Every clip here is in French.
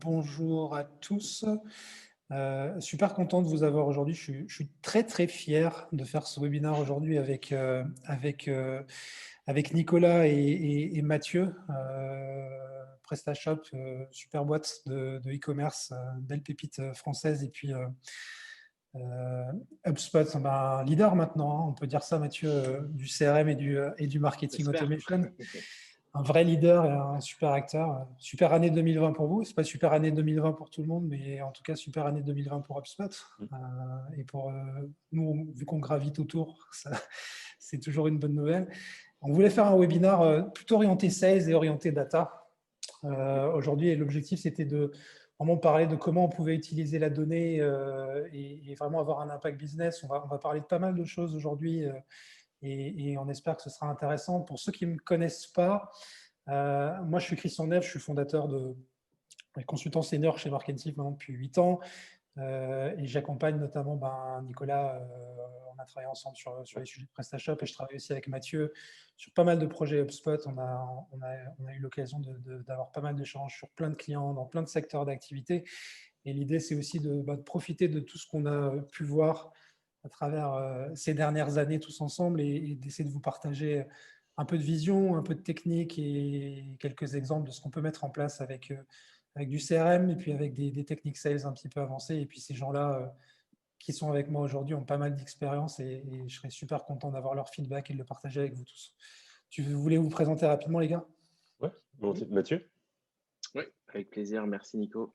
Bonjour à tous. Super content de vous avoir aujourd'hui. Je suis très très fier de faire ce webinaire aujourd'hui avec Nicolas et Mathieu. PrestaShop, super boîte de e-commerce, belle pépite française. Et puis HubSpot, ben, leader maintenant, hein, on peut dire ça, Mathieu, du CRM et du marketing J'espère. automation. Un vrai leader et un super acteur. Super année 2020 pour vous. C'est pas super année 2020 pour tout le monde, mais en tout cas super année 2020 pour HubSpot. Et pour nous, vu qu'on gravite autour, c'est toujours une bonne nouvelle. On voulait faire un webinaire plutôt orienté sales et orienté data. Aujourd'hui, l'objectif, c'était de vraiment parler de comment on pouvait utiliser la donnée et vraiment avoir un impact business. On va parler de pas mal de choses aujourd'hui et on espère que ce sera intéressant. Pour ceux qui ne me connaissent pas, moi, je suis Christian Neve, je suis fondateur de consultant senior chez Marketing maintenant depuis 8 ans. Et j'accompagne notamment Nicolas. On a travaillé ensemble sur les sujets de PrestaShop et je travaille aussi avec Mathieu sur pas mal de projets HubSpot. On a eu l'occasion d'avoir pas mal d'échanges sur plein de clients, dans plein de secteurs d'activité. Et l'idée, c'est aussi de profiter de tout ce qu'on a pu voir à travers ces dernières années tous ensemble et d'essayer de vous partager un peu de vision, un peu de technique et quelques exemples de ce qu'on peut mettre en place avec du CRM et puis avec des techniques sales un petit peu avancées. Et puis ces gens-là qui sont avec moi aujourd'hui ont pas mal d'expérience et je serais super content d'avoir leur feedback et de le partager avec vous tous. Vous voulez vous présenter rapidement, les gars? Ouais, Mathieu? Oui, avec plaisir. Merci, Nico.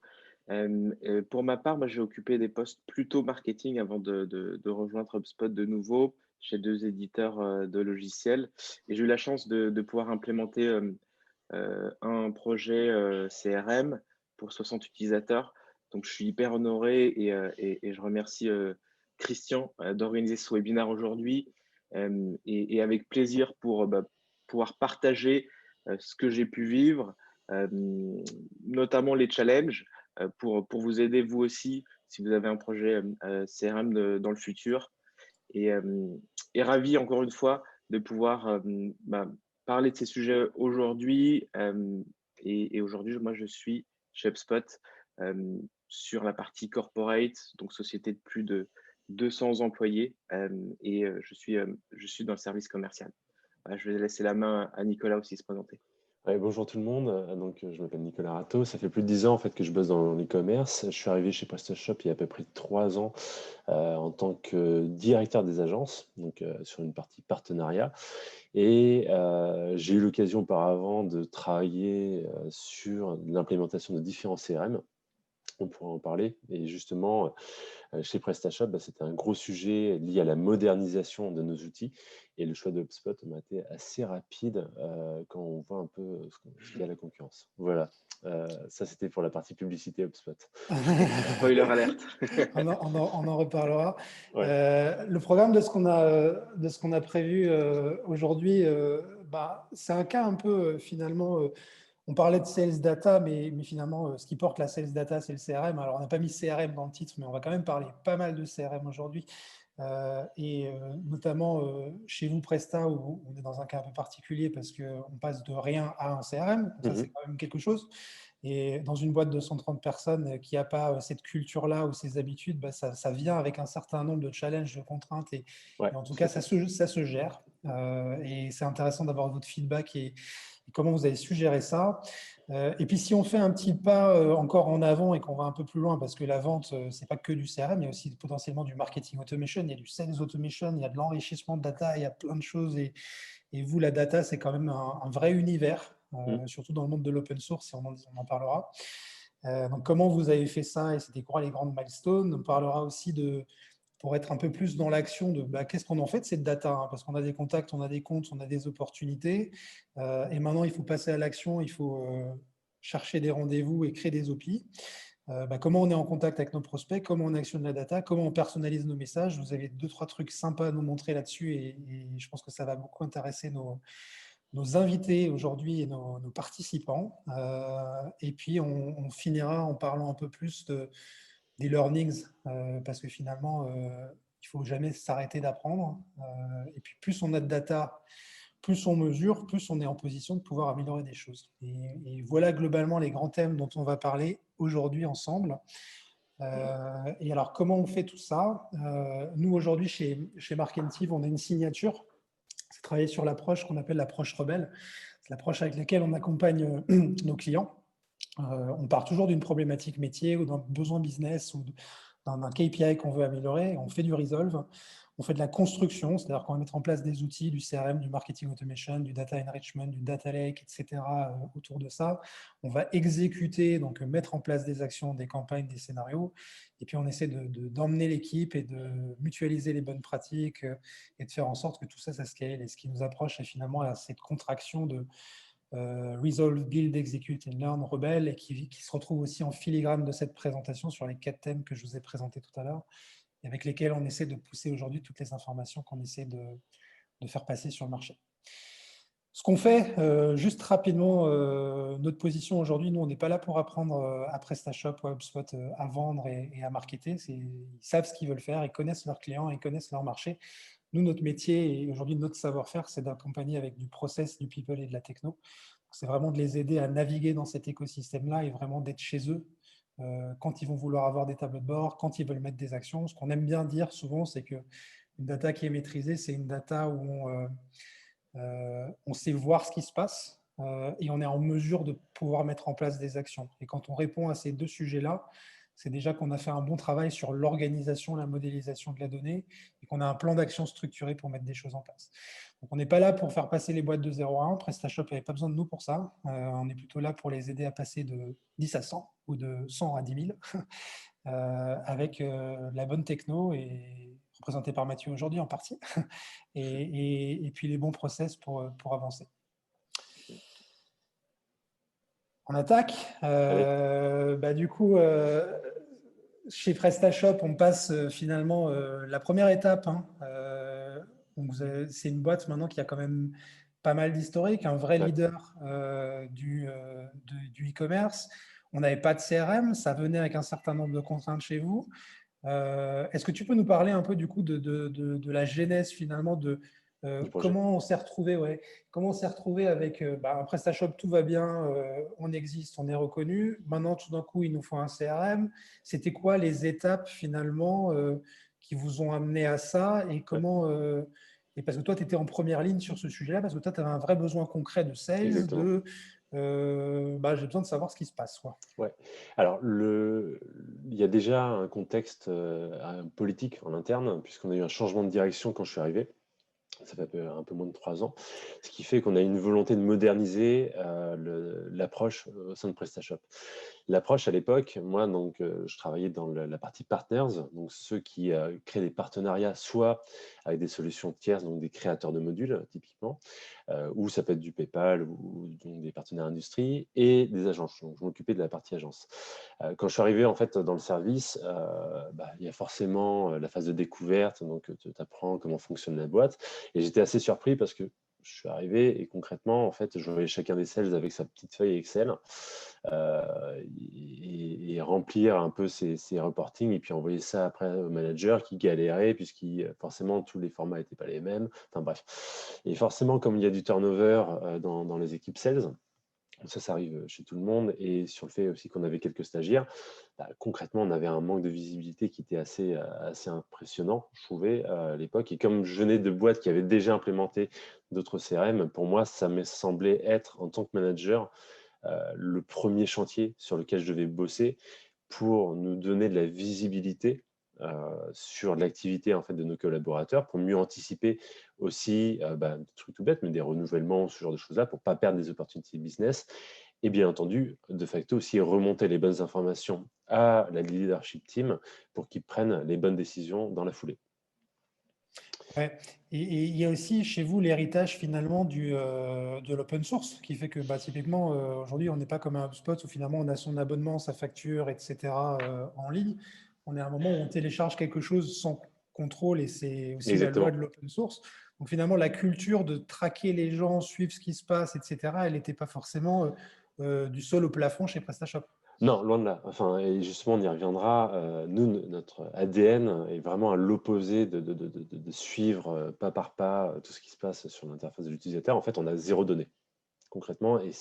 Pour ma part, moi, j'ai occupé des postes plutôt marketing avant de rejoindre HubSpot de nouveau chez deux éditeurs de logiciels. Et j'ai eu la chance de pouvoir implémenter un projet CRM pour 60 utilisateurs. Donc, je suis hyper honoré et je remercie Christian d'organiser ce webinaire aujourd'hui et avec plaisir pour pouvoir partager ce que j'ai pu vivre, euh, notamment les challenges pour vous aider vous aussi si vous avez un projet CRM dans le futur. Et, euh, et ravi encore une fois de pouvoir parler de ces sujets aujourd'hui. Et aujourd'hui, moi, je suis chez HubSpot sur la partie corporate, donc société de plus de 200 employés, je suis dans le service commercial. Voilà, je vais laisser la main à Nicolas aussi se présenter. Ouais, bonjour tout le monde. Je m'appelle Nicolas Rato. Ça fait plus de 10 ans en fait que je bosse dans l'e-commerce. Je suis arrivé chez PrestaShop il y a à peu près 3 ans en tant que directeur des agences, sur une partie partenariat. Et j'ai eu l'occasion auparavant de travailler sur l'implémentation de différents CRM. On pourra en parler. Et justement, chez PrestaShop, c'était un gros sujet lié à la modernisation de nos outils. Et le choix de HubSpot m'a été assez rapide quand on voit un peu ce qu'il y a à la concurrence. Voilà. Ça, c'était pour la partie publicité HubSpot. Spoiler alerte. On en reparlera. Ouais. Le programme de ce qu'on a prévu aujourd'hui, c'est un cas un peu finalement. On parlait de sales data, mais finalement, ce qui porte la sales data, c'est le CRM. Alors, on n'a pas mis CRM dans le titre, mais on va quand même parler pas mal de CRM aujourd'hui. Notamment chez vous, Presta, où on est dans un cas un peu particulier parce qu'on passe de rien à un CRM. Donc ça, c'est quand même quelque chose. Et dans une boîte de 130 personnes qui n'a pas cette culture-là ou ces habitudes, ça vient avec un certain nombre de challenges, de contraintes. Et Ouais, en tout tout cas, à fait. ça se gère. Et c'est intéressant d'avoir votre feedback et comment vous avez suggéré ça. Et puis, si on fait un petit pas encore en avant et qu'on va un peu plus loin, parce que la vente, c'est pas que du CRM, il y a aussi potentiellement du marketing automation, il y a du sales automation, il y a de l'enrichissement de data, il y a plein de choses. Et vous, la data, c'est quand même un vrai univers, Mm. surtout dans le monde de l'open source, et on en parlera. Donc, comment vous avez fait ça et c'était quoi les grandes milestones? On parlera aussi pour être un peu plus dans l'action de qu'est-ce qu'on en fait de cette data, hein, parce qu'on a des contacts, on a des comptes, on a des opportunités. Et maintenant, il faut passer à l'action, il faut chercher des rendez-vous et créer des OPI. Comment on est en contact avec nos prospects, comment on actionne la data, comment on personnalise nos messages. Vous avez 2-3 trucs sympas à nous montrer là-dessus et je pense que ça va beaucoup intéresser nos invités aujourd'hui et nos participants. Et puis, on finira en parlant un peu plus des learnings, parce que finalement, il ne faut jamais s'arrêter d'apprendre. Et puis, plus on a de data, plus on mesure, plus on est en position de pouvoir améliorer des choses. Et voilà globalement les grands thèmes dont on va parler aujourd'hui ensemble. Et alors, comment on fait tout ça? Nous, aujourd'hui, chez Markentive, on a une signature. C'est travailler sur l'approche qu'on appelle l'approche rebelle. C'est l'approche avec laquelle on accompagne nos clients. On part toujours d'une problématique métier ou d'un besoin business ou d'un KPI qu'on veut améliorer. On fait du resolve. On fait de la construction, c'est-à-dire qu'on va mettre en place des outils, du CRM, du marketing automation, du data enrichment, du data lake, etc. autour de ça. On va exécuter, donc mettre en place des actions, des campagnes, des scénarios. Et puis on essaie d'emmener l'équipe et de mutualiser les bonnes pratiques et de faire en sorte que tout ça, ça scale. Et ce qui nous approche, c'est finalement à cette contraction de Resolve, Build, Execute and Learn, Rebelle, et qui se retrouve aussi en filigrane de cette présentation sur les 4 thèmes que je vous ai présentés tout à l'heure, et avec lesquels on essaie de pousser aujourd'hui toutes les informations qu'on essaie de faire passer sur le marché. Ce qu'on fait, juste rapidement, notre position aujourd'hui, nous, on n'est pas là pour apprendre à PrestaShop ou à HubSpot à vendre et à marketer. Ils savent ce qu'ils veulent faire, ils connaissent leurs clients, ils connaissent leur marché. Nous, notre métier et aujourd'hui notre savoir-faire, c'est d'accompagner avec du process, du people et de la techno. C'est vraiment de les aider à naviguer dans cet écosystème-là et vraiment d'être chez eux quand ils vont vouloir avoir des tableaux de bord, quand ils veulent mettre des actions. Ce qu'on aime bien dire souvent, c'est qu'une data qui est maîtrisée, c'est une data où on sait voir ce qui se passe et on est en mesure de pouvoir mettre en place des actions. Et quand on répond à ces 2 sujets-là, c'est déjà qu'on a fait un bon travail sur l'organisation, la modélisation de la donnée et qu'on a un plan d'action structuré pour mettre des choses en place. Donc, on n'est pas là pour faire passer les boîtes de 0 à 1. PrestaShop n'avait pas besoin de nous pour ça. On est plutôt là pour les aider à passer de 10 à 100 ou de 100 à 10 000 avec la bonne techno et représentée par Mathieu aujourd'hui en partie et puis les bons process pour avancer. On attaque. Du coup, chez PrestaShop, on passe finalement la première étape. C'est une boîte maintenant qui a quand même pas mal d'historique, un vrai leader du e-commerce. On n'avait pas de CRM, ça venait avec un certain nombre de contraintes chez vous. Est-ce que tu peux nous parler un peu du coup de la genèse finalement de comment on s'est retrouvé, comment on s'est retrouvé avec un PrestaShop, tout va bien, on existe, on est reconnu. Maintenant, tout d'un coup, il nous faut un CRM. C'était quoi les étapes finalement qui vous ont amené à ça et comment et parce que toi, tu étais en première ligne sur ce sujet-là, parce que toi, tu avais un vrai besoin concret de sales, Exactement. j'ai besoin de savoir ce qui se passe. Ouais. Alors, il y a déjà un contexte politique en interne, puisqu'on a eu un changement de direction quand je suis arrivé. Ça fait un peu moins de 3 ans, ce qui fait qu'on a une volonté de moderniser l'approche au sein de PrestaShop. L'approche à l'époque, moi, donc, je travaillais dans la partie partners, donc ceux qui créent des partenariats, soit avec des solutions tierces, donc des créateurs de modules typiquement, ou ça peut être du PayPal ou donc des partenaires industrie et des agences. Donc, je m'occupais de la partie agence. Quand je suis arrivé en fait dans le service, il y a forcément la phase de découverte, donc tu apprends comment fonctionne la boîte. Et j'étais assez surpris parce que je suis arrivé et concrètement, en fait, je voyais chacun des sales avec sa petite feuille Excel et remplir un peu ses reportings et puis envoyer ça après au manager qui galérait puisqu'il forcément tous les formats n'étaient pas les mêmes. Enfin bref. Et forcément, comme il y a du turnover dans les équipes sales, ça arrive chez tout le monde, et sur le fait aussi qu'on avait quelques stagiaires, concrètement, on avait un manque de visibilité qui était assez impressionnant, je trouvais, à l'époque. Et comme je venais de boîtes qui avaient déjà implémenté d'autres CRM, pour moi, ça me semblait être, en tant que manager, le premier chantier sur lequel je devais bosser pour nous donner de la visibilité sur l'activité en fait de nos collaborateurs, pour mieux anticiper aussi des trucs tout bêtes, mais des renouvellements, ce genre de choses-là, pour pas perdre des opportunités de business. Et bien entendu, de facto aussi remonter les bonnes informations à la leadership team pour qu'ils prennent les bonnes décisions dans la foulée. Ouais. Et il y a aussi chez vous l'héritage finalement de l'open source qui fait que typiquement aujourd'hui on n'est pas comme un HubSpot où finalement on a son abonnement, sa facture, etc. En ligne. On est à un moment où on télécharge quelque chose sans contrôle et c'est aussi la loi de l'open source. Donc finalement la culture de traquer les gens, suivre ce qui se passe, etc. Elle n'était pas forcément du sol au plafond chez PrestaShop. Non, loin de là. Enfin, et justement, on y reviendra. Nous, notre ADN est vraiment à l'opposé de suivre pas par pas tout ce qui se passe sur l'interface de l'utilisateur. En fait, on a zéro donnée, concrètement, et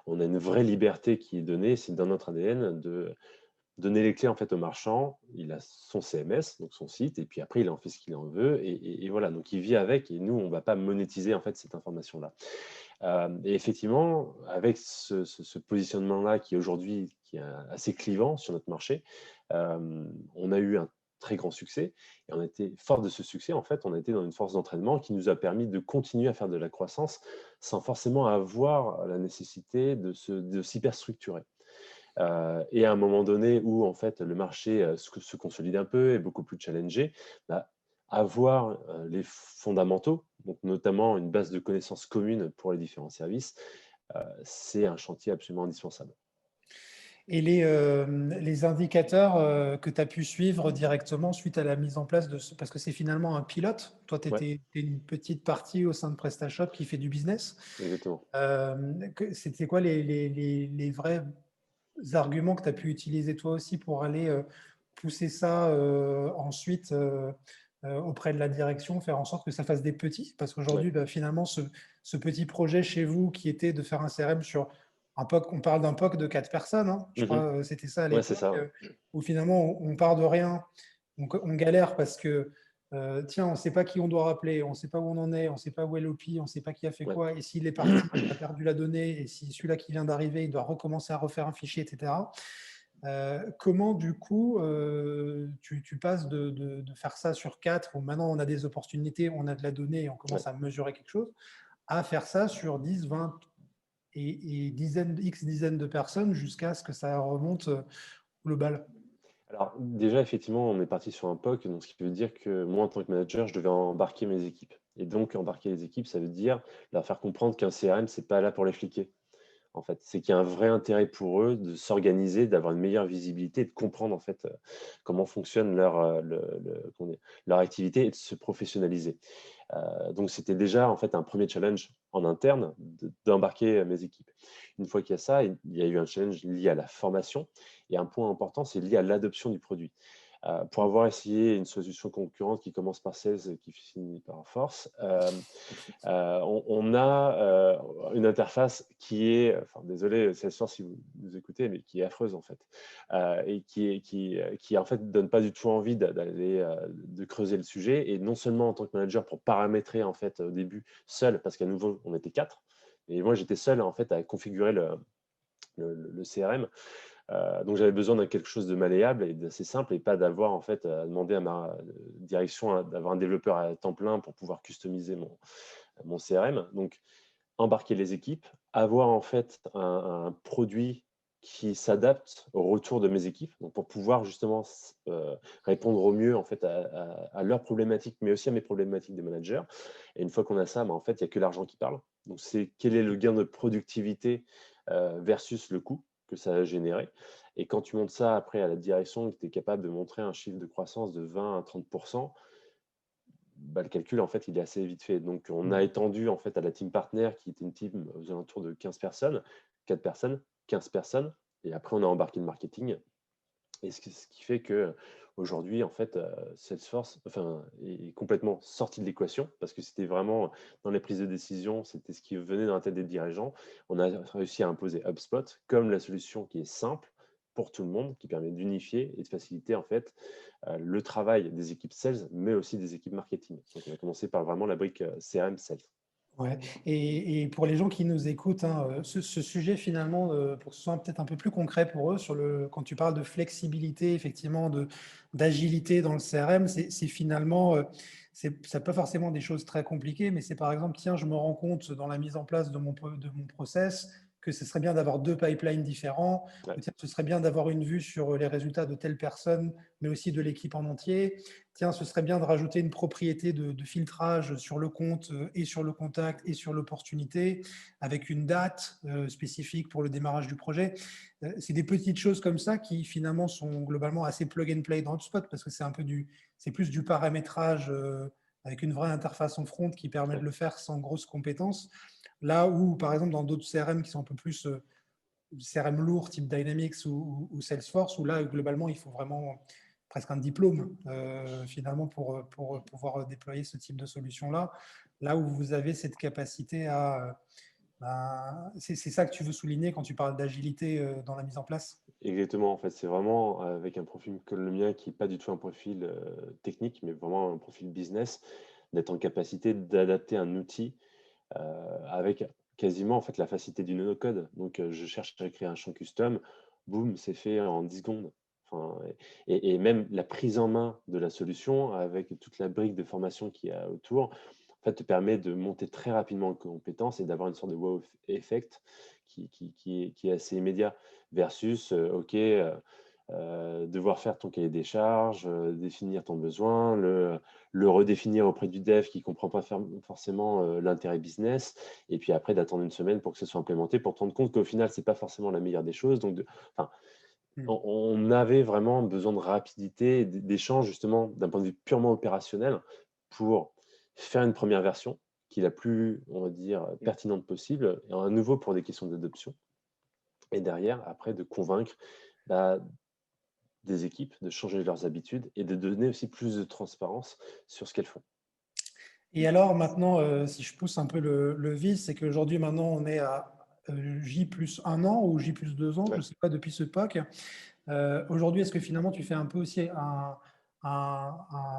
on a une vraie liberté qui est donnée. C'est dans notre ADN de donner les clés en fait au marchand. Il a son CMS, donc son site, et puis après, il en fait ce qu'il en veut, et voilà. Donc, il vit avec, et nous, on ne va pas monétiser en fait cette information-là. Et effectivement, avec ce positionnement-là qui aujourd'hui qui est assez clivant sur notre marché, on a eu un très grand succès et on était fort de ce succès. En fait, on était dans une force d'entraînement qui nous a permis de continuer à faire de la croissance sans forcément avoir la nécessité de s'hyperstructurer. Et à un moment donné où en fait le marché se consolide un peu, est beaucoup plus challengé, bah, avoir les fondamentaux, donc notamment une base de connaissances communes pour les différents services, c'est un chantier absolument indispensable. Et les indicateurs que tu as pu suivre directement suite à la mise en place de ce, parce que c'est finalement un pilote. Toi, tu Ouais, étais une petite partie au sein de PrestaShop qui fait du business. exactement. C'était quoi les vrais arguments que tu as pu utiliser toi aussi pour aller pousser ça ensuite auprès de la direction, faire en sorte que ça fasse des petits? Parce Ouais. qu'aujourd'hui, bah, finalement, ce petit projet chez vous qui était de faire un CRM sur un POC, on parle d'un POC de 4 personnes, hein, je crois, Mhm. c'était ça à Ouais, c'est l'époque, ça. Ouais. où finalement on part de rien, on galère parce que tiens, on ne sait pas qui on doit rappeler, on ne sait pas où on en est, on ne sait pas où est l'OPI, on ne sait pas qui a fait Ouais. quoi, et s'il est parti, il a perdu la donnée, et si celui-là qui vient d'arriver, il doit recommencer à refaire un fichier, etc. Comment, du coup, tu passes de faire ça sur 4, où maintenant on a des opportunités, on a de la donnée et on Ouais. commence à mesurer quelque chose, à faire ça sur 10, 20 et X dizaines de personnes jusqu'à ce que ça remonte global? Alors déjà, effectivement, on est parti sur un POC, donc ce qui veut dire que moi, en tant que manager, je devais embarquer mes équipes. Et donc, embarquer les équipes, ça veut dire leur faire comprendre qu'un CRM, c'est pas là pour les fliquer. En fait, c'est qu'il y a un vrai intérêt pour eux de s'organiser, d'avoir une meilleure visibilité, de comprendre en fait comment fonctionne leur activité et de se professionnaliser. Donc, c'était déjà en fait un premier challenge en interne d'embarquer mes équipes. Une fois qu'il y a ça, il y a eu un challenge lié à la formation et un point important, c'est lié à l'adoption du produit. Pour avoir essayé une solution concurrente qui commence par sales et qui finit par force, on a une interface qui est, enfin désolé Salesforce si vous nous écoutez, mais qui est affreuse en fait, et qui en fait donne pas du tout envie d'aller de creuser le sujet. Et non seulement en tant que manager pour paramétrer en fait au début seul, parce qu'à nouveau on était 4, et moi j'étais seul en fait à configurer le CRM. Donc j'avais besoin de quelque chose de malléable et d'assez simple et pas d'avoir en fait à demander à ma direction d'avoir un développeur à temps plein pour pouvoir customiser mon CRM. Donc, embarquer les équipes, avoir en fait un produit qui s'adapte au retour de mes équipes, donc pour pouvoir justement répondre au mieux en fait à leurs problématiques, mais aussi à mes problématiques des managers. Et une fois qu'on a ça, en fait, il n'y a que l'argent qui parle. Donc, c'est quel est le gain de productivité versus le coût que ça a généré. Et quand tu montes ça après à la direction, que tu es capable de montrer un chiffre de croissance de 20 à 30%, bah, le calcul, en fait, il est assez vite fait. Donc, on a étendu, en fait, à la team partner, qui était une team aux alentours de 15 personnes, 4 personnes, 15 personnes. Et après, on a embarqué le marketing. Et ce qui fait que aujourd'hui, en fait, Salesforce est complètement sorti de l'équation parce que c'était vraiment dans les prises de décision, c'était ce qui venait dans la tête des dirigeants. On a réussi à imposer HubSpot comme la solution qui est simple pour tout le monde, qui permet d'unifier et de faciliter en fait le travail des équipes sales, mais aussi des équipes marketing. Donc, on a commencé par vraiment la brique CRM sales. Ouais. Et pour les gens qui nous écoutent, hein, ce sujet finalement, pour que ce soit peut-être un peu plus concret pour eux, quand tu parles de flexibilité, effectivement, d'agilité dans le CRM, c'est finalement, c'est pas forcément des choses très compliquées, mais c'est par exemple, tiens, je me rends compte dans la mise en place de mon process que ce serait bien d'avoir 2 pipelines différents, Ouais. ou tiens, ce serait bien d'avoir une vue sur les résultats de telle personne, mais aussi de l'équipe en entier. Tiens, ce serait bien de rajouter une propriété de filtrage sur le compte et sur le contact et sur l'opportunité, avec une date spécifique pour le démarrage du projet. C'est des petites choses comme ça qui finalement sont globalement assez plug and play dans HubSpot parce que c'est plus du paramétrage avec une vraie interface en front qui permet de le faire sans grosses compétences. Là où, par exemple, dans d'autres CRM qui sont un peu plus CRM lourds type Dynamics ou Salesforce, où là, globalement, il faut vraiment presque un diplôme finalement pour pouvoir déployer ce type de solution-là. Là où vous avez cette capacité c'est ça que tu veux souligner quand tu parles d'agilité dans la mise en place? Exactement, en fait, c'est vraiment avec un profil comme le mien qui n'est pas du tout un profil technique, mais vraiment un profil business, d'être en capacité d'adapter un outil avec quasiment en fait la facilité du no-code. Donc, je cherche à créer un champ custom, boum, c'est fait en 10 secondes. Enfin, et même la prise en main de la solution avec toute la brique de formation qu'il y a autour, en fait, te permet de monter très rapidement en compétences et d'avoir une sorte de wow effect qui est assez immédiat versus, OK, devoir faire ton cahier des charges, définir ton besoin, le redéfinir auprès du dev qui ne comprend pas forcément l'intérêt business, et puis après d'attendre une semaine pour que ce soit implémenté, pour te rendre compte qu'au final, ce n'est pas forcément la meilleure des choses. Donc, enfin, on avait vraiment besoin de rapidité, d'échange justement d'un point de vue purement opérationnel pour faire une première version qui est la plus, on va dire, pertinente possible, et à nouveau pour des questions d'adoption. Et derrière, après, de convaincre bah, des équipes de changer leurs habitudes et de donner aussi plus de transparence sur ce qu'elles font. Et alors maintenant, si je pousse un peu le vice, c'est qu'aujourd'hui, maintenant, on est à J plus 1 an ou J plus 2 ans, je ne sais pas, depuis ce POC. Aujourd'hui, est-ce que finalement, tu fais un peu aussi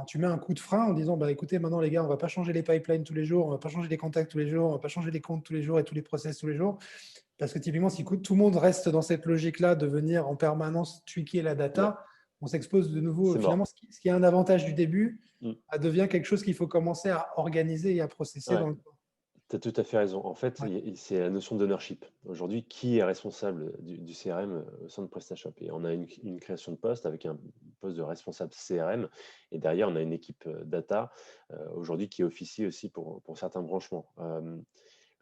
tu mets un coup de frein en disant, bah, écoutez, maintenant, les gars, on ne va pas changer les pipelines tous les jours, on ne va pas changer les contacts tous les jours, on ne va pas changer les comptes tous les jours et tous les process tous les jours. Parce que typiquement, si tout le monde reste dans cette logique-là de venir en permanence tweaker la data, on s'expose de nouveau. Finalement, ce qui est un avantage du début, ça devient quelque chose qu'il faut commencer à organiser et à processer dans le temps. Tu as tout à fait raison. En fait, c'est la notion d'ownership. Aujourd'hui, qui est responsable du CRM au sein de PrestaShop? Et on a une création de poste avec un poste de responsable CRM. Et derrière, on a une équipe data aujourd'hui qui officie aussi pour certains branchements.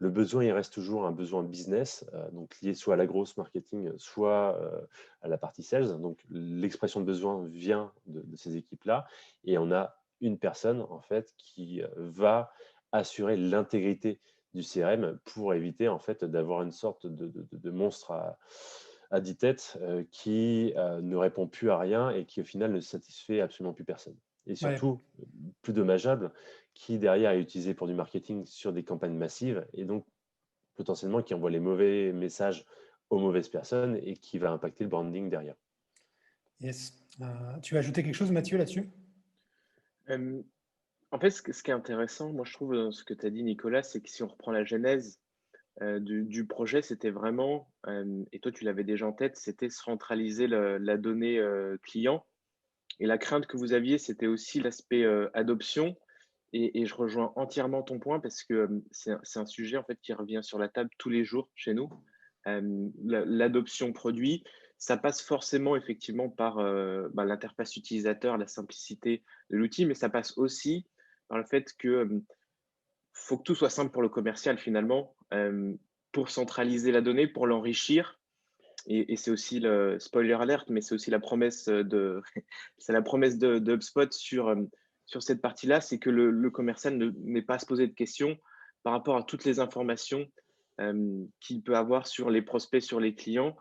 Le besoin, il reste toujours un besoin business, donc lié soit à la grosse marketing, soit à la partie sales. Donc, l'expression de besoin vient de ces équipes-là. Et on a une personne, en fait, qui va assurer l'intégrité du CRM pour éviter en fait d'avoir une sorte de monstre à 10 têtes qui ne répond plus à rien et qui au final ne satisfait absolument plus personne. Et surtout, plus dommageable, qui derrière est utilisé pour du marketing sur des campagnes massives et donc potentiellement qui envoie les mauvais messages aux mauvaises personnes et qui va impacter le branding derrière. Yes. Tu veux ajouter quelque chose, Mathieu, là-dessus? En fait, ce qui est intéressant, moi je trouve, dans ce que tu as dit, Nicolas, c'est que si on reprend la genèse du projet, c'était vraiment, et toi tu l'avais déjà en tête, c'était centraliser la donnée client. Et la crainte que vous aviez, c'était aussi l'aspect adoption. Et je rejoins entièrement ton point parce que c'est un sujet en fait qui revient sur la table tous les jours chez nous. L'adoption produit, ça passe forcément effectivement par l'interface utilisateur, la simplicité de l'outil, mais ça passe aussi par le fait que faut que tout soit simple pour le commercial finalement, pour centraliser la donnée, pour l'enrichir. Et c'est aussi le spoiler alert, mais c'est aussi la promesse c'est la promesse de HubSpot sur cette partie-là, c'est que le commercial n'est pas à se poser de questions par rapport à toutes les informations qu'il peut avoir sur les prospects, sur les clients,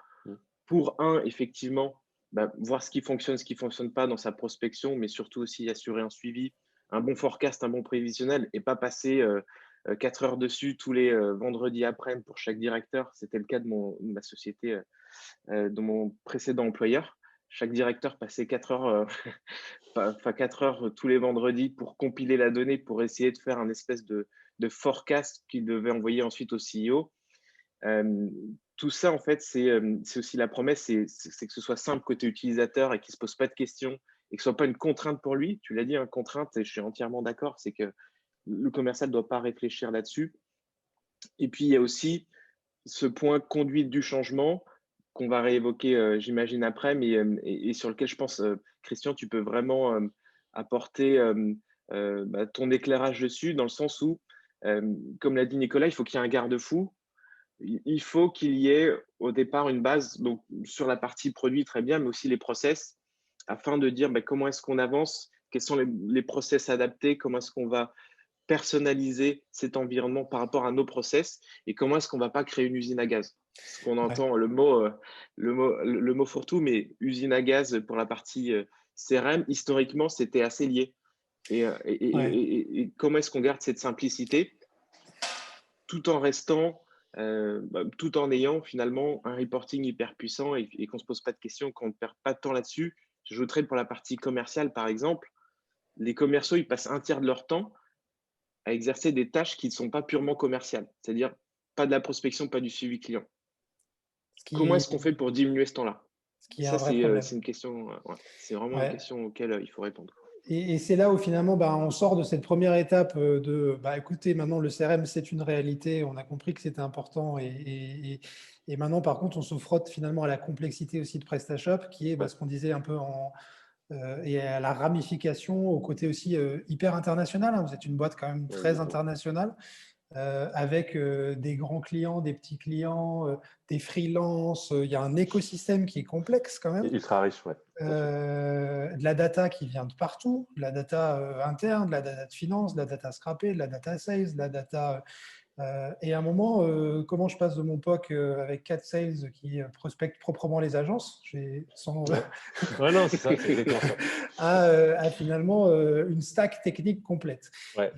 pour effectivement, voir ce qui fonctionne, ce qui ne fonctionne pas dans sa prospection, mais surtout aussi assurer un suivi, un bon forecast, un bon prévisionnel, et pas passer 4 heures dessus tous les vendredis après-midi pour chaque directeur. C'était le cas de ma société, de mon précédent employeur. Chaque directeur passait 4 heures, 4 heures tous les vendredis pour compiler la donnée, pour essayer de faire un espèce de forecast qu'il devait envoyer ensuite au CEO. Tout ça, en fait, c'est aussi la promesse, c'est que ce soit simple côté utilisateur et qu'il ne se pose pas de questions et que ce ne soit pas une contrainte pour lui. Tu l'as dit, contrainte, et je suis entièrement d'accord, c'est que le commercial ne doit pas réfléchir là-dessus. Et puis, il y a aussi ce point conduite du changement qu'on va réévoquer, j'imagine, après, mais et sur lequel je pense, Christian, tu peux vraiment apporter ton éclairage dessus, dans le sens où, comme l'a dit Nicolas, il faut qu'il y ait un garde-fou. Il faut qu'il y ait au départ une base, donc sur la partie produit, très bien, mais aussi les process, afin de dire comment est-ce qu'on avance, quels sont les process adaptés, comment est-ce qu'on va personnaliser cet environnement par rapport à nos process et comment est-ce qu'on ne va pas créer une usine à gaz. ce qu'on Ouais, entend, le mot fourre-tout, mais usine à gaz pour la partie CRM, historiquement, c'était assez lié. ouais. Et comment est-ce qu'on garde cette simplicité tout en restant, tout en ayant finalement un reporting hyper puissant et qu'on ne se pose pas de questions, qu'on ne perd pas de temps là-dessus. J'ajouterais pour la partie commerciale, par exemple, les commerciaux, ils passent un tiers de leur temps à exercer des tâches qui ne sont pas purement commerciales, c'est-à-dire pas de la prospection, pas du suivi client. Ce Comment qui, est-ce qu'on fait pour diminuer ce temps-là? ce qui est un Ça, vrai problème. c'est une question, ouais, c'est vraiment une Ouais. question auquel il faut répondre. Et c'est là où finalement, bah, on sort de cette première étape de, bah, écoutez, maintenant le CRM, c'est une réalité, on a compris que c'était important. Et maintenant, par contre, on se frotte finalement à la complexité aussi de PrestaShop, qui est bah, Ouais, ce qu'on disait un peu et à la ramification, au côté aussi hyper international, hein. Vous êtes une boîte quand même ouais, très exactement. internationale, avec des grands clients, des petits clients, des freelances. Il y a un écosystème qui est complexe quand même. Ultra riche, ouais, tout à fait. De la data qui vient de partout, de la data interne, de la data de finance, de la data scrappée, de la data sales, de la data. Et à un moment, comment je passe de mon POC avec 4 sales qui prospectent proprement les agences, sans, Ouais, ouais, non, c'est ça, c'est exactement ça. à finalement une stack technique complète. Ouais,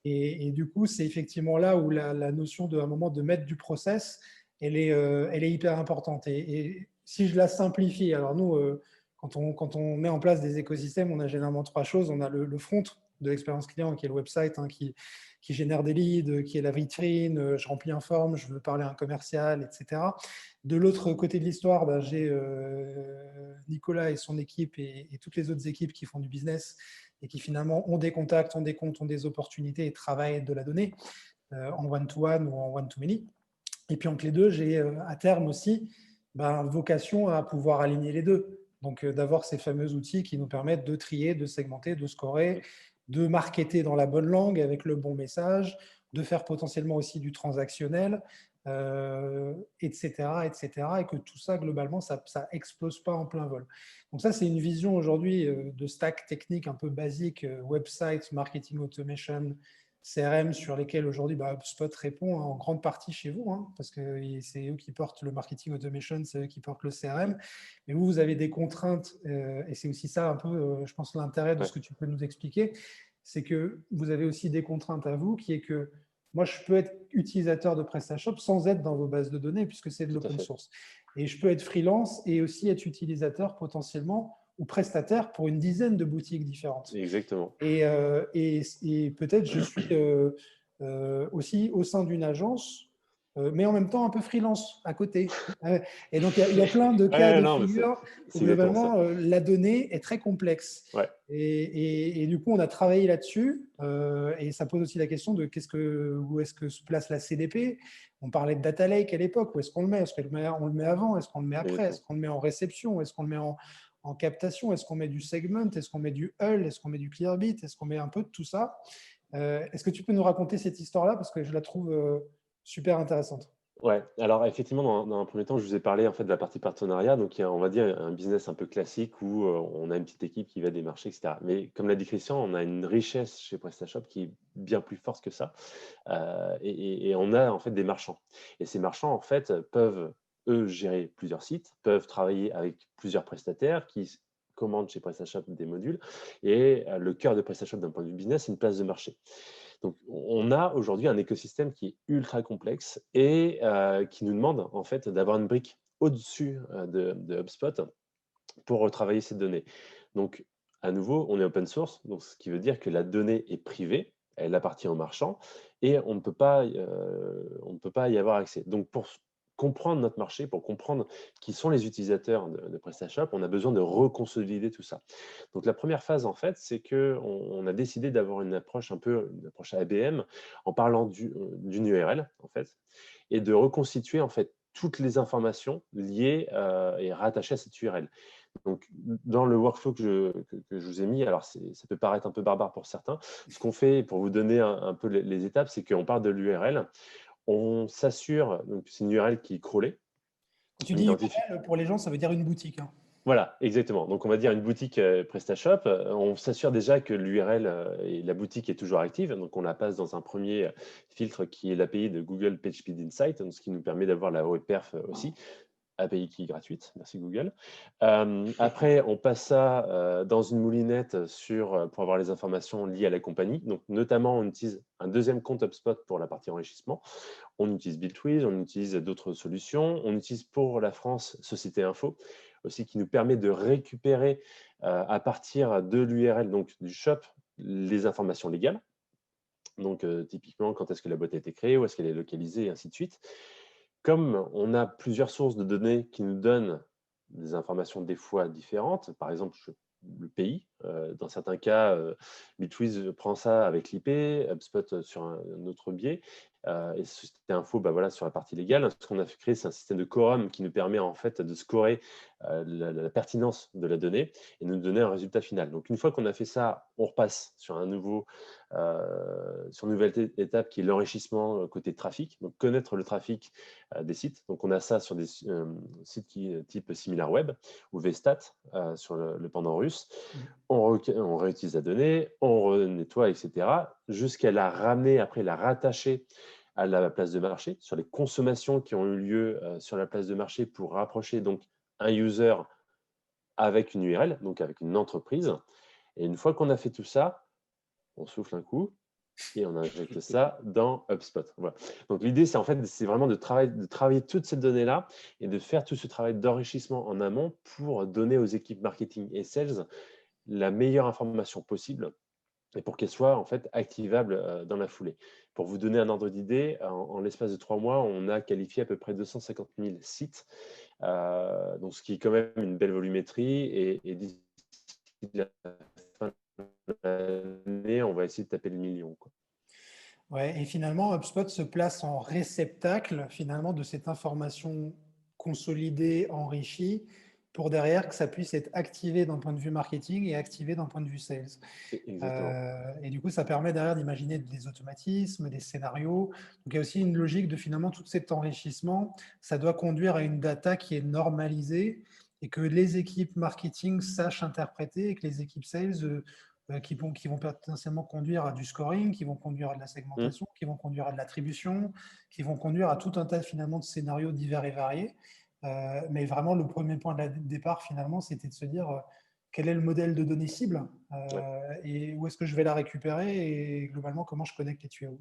Et du coup, c'est effectivement là où la notion de, à un moment de mettre du process, elle est hyper importante. Et si je la simplifie, alors nous, quand on met en place des écosystèmes, on a généralement trois choses. On a le front de l'expérience client, qui est le website, hein, qui génère des leads, qui est la vitrine, je remplis un form, je veux parler à un commercial, etc. De l'autre côté de l'histoire, ben, j'ai Nicolas et son équipe et toutes les autres équipes qui font du business et qui finalement ont des contacts, ont des comptes, ont des opportunités et travaillent de la donnée en one-to-one ou en one-to-many. Et puis entre les deux, j'ai à terme aussi ben, vocation à pouvoir aligner les deux. Donc d'avoir ces fameux outils qui nous permettent de trier, de segmenter, de scorer, de marketer dans la bonne langue avec le bon message, de faire potentiellement aussi du transactionnel, etc., etc. Et que tout ça, globalement, ça explose pas en plein vol. Donc ça, c'est une vision aujourd'hui de stack technique un peu basique, website, marketing automation, CRM sur lesquels aujourd'hui bah, HubSpot répond hein, en grande partie chez vous, hein, parce que c'est eux qui portent le marketing automation, c'est eux qui portent le CRM. Mais vous avez des contraintes, et c'est aussi ça un peu, je pense, l'intérêt de ouais, ce que tu peux nous expliquer, c'est que vous avez aussi des contraintes à vous, qui est que moi, je peux être utilisateur de PrestaShop sans être dans vos bases de données, puisque c'est de tout à l'open fait. source. Et je peux être freelance et aussi être utilisateur potentiellement ou prestataire pour une dizaine de boutiques différentes. Exactement. Et peut-être je suis aussi au sein d'une agence, mais en même temps un peu freelance à côté. Et donc il y a plein de cas Ouais, de non, mais figure où c'est exactement ça. globalement la donnée est très complexe. Ouais, Et du coup, on a travaillé là-dessus et ça pose aussi la question de où est-ce que se place la CDP. On parlait de data lake à l'époque, où est-ce qu'on le met? Est-ce qu'on le met avant? Est-ce qu'on le met après? Est-ce exactement. qu'on le met en réception? Est-ce qu'on le met en captation? Est-ce qu'on met du segment? Est-ce qu'on met du hull? Est-ce qu'on met du clearbit? Est-ce qu'on met un peu de tout ça? Est-ce que tu peux nous raconter cette histoire-là? Parce que je la trouve super intéressante. Ouais, alors effectivement, dans un premier temps, je vous ai parlé en fait de la partie partenariat. Donc, il y a, on va dire, un business un peu classique où on a une petite équipe qui va des marchés, etc. Mais comme l'a dit Christian, on a une richesse chez PrestaShop qui est bien plus forte que ça. Et on a en fait des marchands. Et ces marchands, en fait, peuvent, eux, gérer plusieurs sites, peuvent travailler avec plusieurs prestataires qui commandent chez PrestaShop des modules. Et le cœur de PrestaShop d'un point de vue business, c'est une place de marché. Donc, on a aujourd'hui un écosystème qui est ultra complexe et qui nous demande en fait d'avoir une brique au-dessus de HubSpot pour retravailler ces données. Donc, à nouveau, on est open source, donc ce qui veut dire que la donnée est privée, elle appartient au marchand et on ne peut pas y avoir accès. Donc, pour comprendre notre marché, pour comprendre qui sont les utilisateurs de PrestaShop, on a besoin de reconsolider tout ça. Donc, la première phase, en fait, c'est qu'on a décidé d'avoir une approche une approche ABM en parlant d'une URL, en fait, et de reconstituer, en fait, toutes les informations liées et rattachées à cette URL. Donc, dans le workflow que je vous ai mis, alors ça peut paraître un peu barbare pour certains, ce qu'on fait pour vous donner un peu les étapes, c'est qu'on part de l'URL, on s'assure, donc c'est une URL qui est crawlée, Quand tu on dis identifie. URL, pour les gens, ça veut dire une boutique, hein. Voilà, exactement. Donc, on va dire une boutique PrestaShop. On s'assure déjà que l'URL et la boutique est toujours active. Donc, on la passe dans un premier filtre qui est l'API de Google PageSpeed Insight, donc, ce qui nous permet d'avoir la web perf aussi. API qui est gratuite, merci Google. Après, on passe ça dans une moulinette pour avoir les informations liées à la compagnie. Donc, notamment, on utilise un deuxième compte HubSpot pour la partie enrichissement. On utilise Bitwiz, on utilise d'autres solutions. On utilise pour la France Société Info, aussi qui nous permet de récupérer à partir de l'URL, donc du shop, les informations légales. Donc, typiquement, quand est-ce que la boîte a été créée, où est-ce qu'elle est localisée, et ainsi de suite. Comme on a plusieurs sources de données qui nous donnent des informations des fois différentes, par exemple le pays, dans certains cas, Bitwiz prend ça avec l'IP, HubSpot sur un autre biais, et Société Info voilà, sur la partie légale. Ce qu'on a créé, c'est un système de quorum qui nous permet en fait de scorer la pertinence de la donnée et nous donner un résultat final. Donc une fois qu'on a fait ça, on repasse sur une nouvelle étape qui est l'enrichissement côté trafic, donc connaître le trafic des sites. Donc, on a ça sur des sites type SimilarWeb ou VStat sur le pendant russe. On réutilise la donnée, on renettoie, etc. jusqu'à la ramener, après la rattacher à la place de marché, sur les consommations qui ont eu lieu sur la place de marché pour rapprocher donc un user avec une URL, donc avec une entreprise. Et une fois qu'on a fait tout ça, on souffle un coup, et on injecte ça dans HubSpot. Voilà. Donc l'idée, c'est vraiment de travailler toutes ces données-là et de faire tout ce travail d'enrichissement en amont pour donner aux équipes marketing et sales la meilleure information possible et pour qu'elle soit en fait activable dans la foulée. Pour vous donner un ordre d'idée, en l'espace de 3 mois, on a qualifié à peu près 250 000 sites, donc ce qui est quand même une belle volumétrie, et d'ici la fin de l'année, on va essayer de taper le million, quoi. Ouais, et finalement, HubSpot se place en réceptacle finalement de cette information consolidée, enrichie, pour derrière que ça puisse être activé d'un point de vue marketing et activé d'un point de vue sales. Exactement. Et du coup, ça permet derrière d'imaginer des automatismes, des scénarios. Donc, il y a aussi une logique de finalement tout cet enrichissement. Ça doit conduire à une data qui est normalisée et que les équipes marketing sachent interpréter et que les équipes sales qui vont potentiellement conduire à du scoring, qui vont conduire à de la segmentation, qui vont conduire à de l'attribution, qui vont conduire à tout un tas finalement de scénarios divers et variés. Mais vraiment, le premier point de départ, finalement, c'était de se dire quel est le modèle de données cible et où est-ce que je vais la récupérer et globalement, comment je connecte les tuyaux.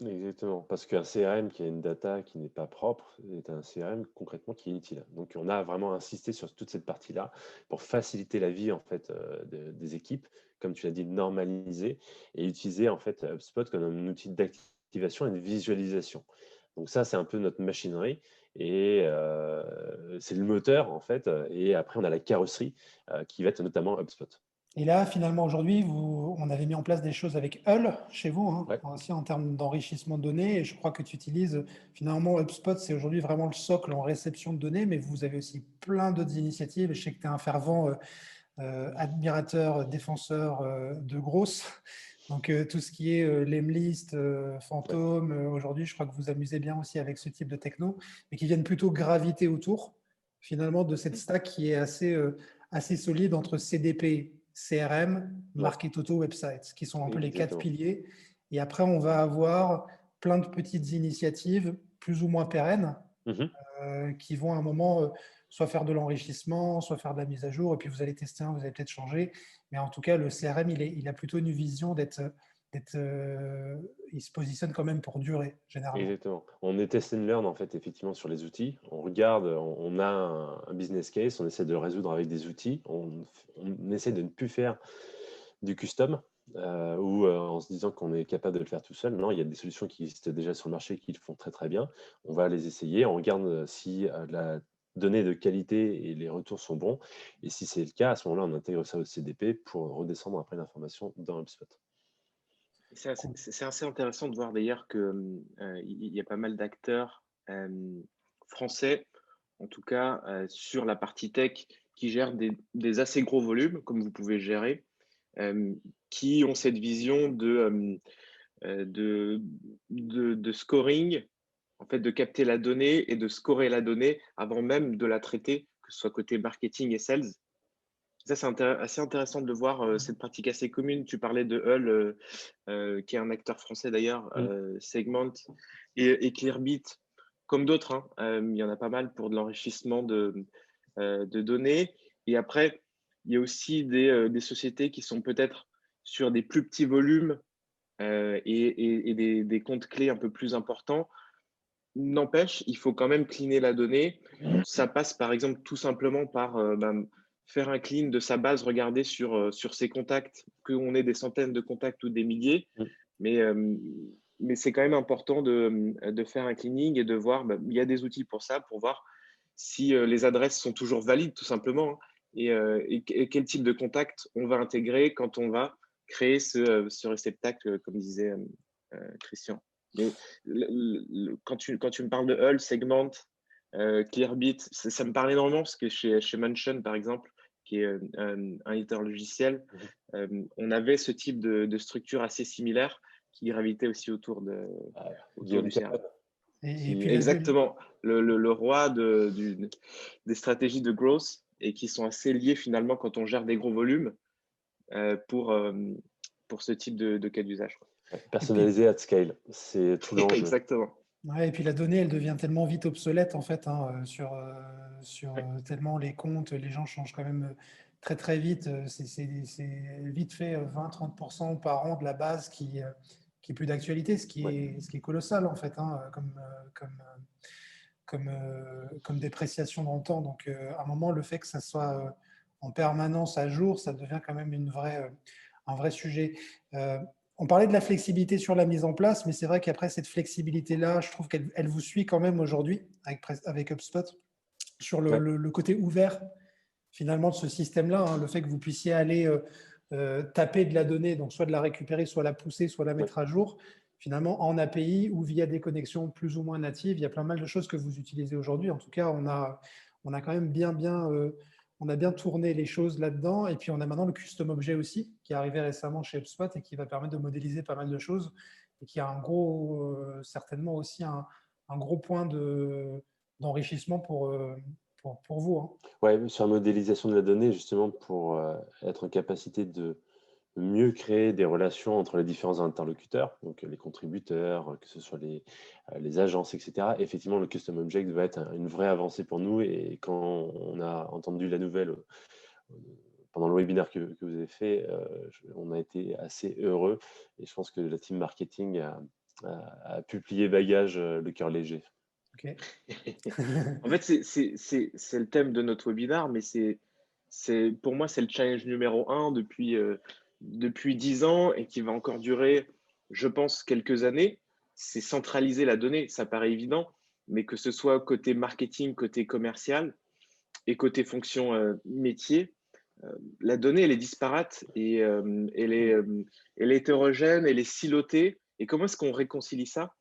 Exactement, parce qu'un CRM qui a une data qui n'est pas propre est un CRM concrètement qui est inutile. Donc on a vraiment insisté sur toute cette partie-là pour faciliter la vie en fait des équipes, comme tu l'as dit, normaliser et utiliser en fait HubSpot comme un outil d'activation et de visualisation. Donc ça, c'est un peu notre machinerie et c'est le moteur en fait. Et après, on a la carrosserie qui va être notamment HubSpot. Et là, finalement, aujourd'hui, on avait mis en place des choses avec Hull chez vous, hein, Ouais. aussi en termes d'enrichissement de données. Et je crois que tu utilises finalement HubSpot, c'est aujourd'hui vraiment le socle en réception de données, mais vous avez aussi plein d'autres initiatives. Et je sais que tu es un fervent admirateur, défenseur de grosses. Donc, tout ce qui est Lemlist, Fantôme, aujourd'hui, je crois que vous amusez bien aussi avec ce type de techno, mais qui viennent plutôt graviter autour, finalement, de cette stack qui est assez solide entre CDP, CRM, Market-Auto, Websites, qui sont un peu les 4 piliers. Et après, on va avoir plein de petites initiatives plus ou moins pérennes qui vont à un moment soit faire de l'enrichissement, soit faire de la mise à jour, et puis vous allez tester vous allez peut-être changer. Mais en tout cas, le CRM, il a plutôt une vision il se positionne quand même pour durer, généralement. Exactement. On est test and learn en fait effectivement sur les outils. On regarde, on a un business case, on essaie de le résoudre avec des outils. On essaie de ne plus faire du custom ou en se disant qu'on est capable de le faire tout seul. Non, il y a des solutions qui existent déjà sur le marché qui le font très très bien. On va les essayer, on regarde si la donnée de qualité et les retours sont bons. Et si c'est le cas, à ce moment-là, on intègre ça au CDP pour redescendre après l'information dans HubSpot. C'est assez intéressant de voir d'ailleurs qu'il y a pas mal d'acteurs français, en tout cas sur la partie tech, qui gèrent des assez gros volumes, comme vous pouvez gérer, qui ont cette vision de scoring, en fait, de capter la donnée et de scorer la donnée avant même de la traiter que ce soit côté marketing et sales. Ça, c'est assez intéressant de voir cette pratique assez commune. Tu parlais de Hull, qui est un acteur français d'ailleurs, Segment et Clearbit, comme d'autres. Il y en a pas mal pour de l'enrichissement de données. Et après, il y a aussi des sociétés qui sont peut-être sur des plus petits volumes et des comptes clés un peu plus importants. N'empêche, il faut quand même cleaner la donnée. Ça passe par exemple tout simplement par faire un clean de sa base, regarder sur ses contacts, qu'on ait des centaines de contacts ou des milliers. Mais c'est quand même important de faire un cleaning et de voir, il y a des outils pour ça, pour voir si les adresses sont toujours valides tout simplement, et quel type de contact on va intégrer quand on va créer ce réceptacle, comme disait Christian. Mais quand tu me parles de Hull, Segment, Clearbit, ça me parle énormément parce que chez Mention, par exemple, qui est un éditeur logiciel, on avait ce type de structure assez similaire qui gravitait aussi autour du CRM. Et puis Exactement, le roi des stratégies de growth et qui sont assez liées finalement quand on gère des gros volumes pour ce type de cas d'usage. Personnalisé at scale, c'est tout l'enjeu. Exactement. Ouais, et puis la donnée, elle devient tellement vite obsolète en fait, sur tellement les comptes, les gens changent quand même très très vite. C'est vite fait 20-30% par an de la base qui est plus d'actualité, ce qui est colossal en fait, comme dépréciation dans le temps. Donc à un moment, le fait que ça soit en permanence à jour, ça devient quand même un vrai sujet. On parlait de la flexibilité sur la mise en place, mais c'est vrai qu'après cette flexibilité-là, je trouve qu'elle vous suit quand même aujourd'hui avec HubSpot sur le côté ouvert finalement de ce système-là, le fait que vous puissiez aller taper de la donnée, donc soit de la récupérer, soit la pousser, soit la mettre à jour, finalement en API ou via des connexions plus ou moins natives. Il y a plein mal de choses que vous utilisez aujourd'hui. En tout cas, on a quand même on a bien tourné les choses là-dedans. Et puis, on a maintenant le custom objet aussi, qui est arrivé récemment chez HubSpot et qui va permettre de modéliser pas mal de choses et qui a certainement aussi un gros point d'enrichissement pour vous. Ouais, sur la modélisation de la donnée, justement, pour être en capacité de mieux créer des relations entre les différents interlocuteurs, donc les contributeurs, que ce soit les agences, etc. Effectivement, le Custom Object va être une vraie avancée pour nous. Et quand on a entendu la nouvelle pendant le webinaire que vous avez fait, on a été assez heureux. Et je pense que la team marketing a pu plier bagage le cœur léger. Okay. En fait, c'est le thème de notre webinaire, mais pour moi, c'est le challenge numéro 1 depuis 10 ans et qui va encore durer, je pense, quelques années. C'est centraliser la donnée. Ça paraît évident, mais que ce soit côté marketing, côté commercial et côté fonction métier, la donnée, elle est disparate et elle est hétérogène, elle est silotée. Et comment est-ce qu'on réconcilie ça?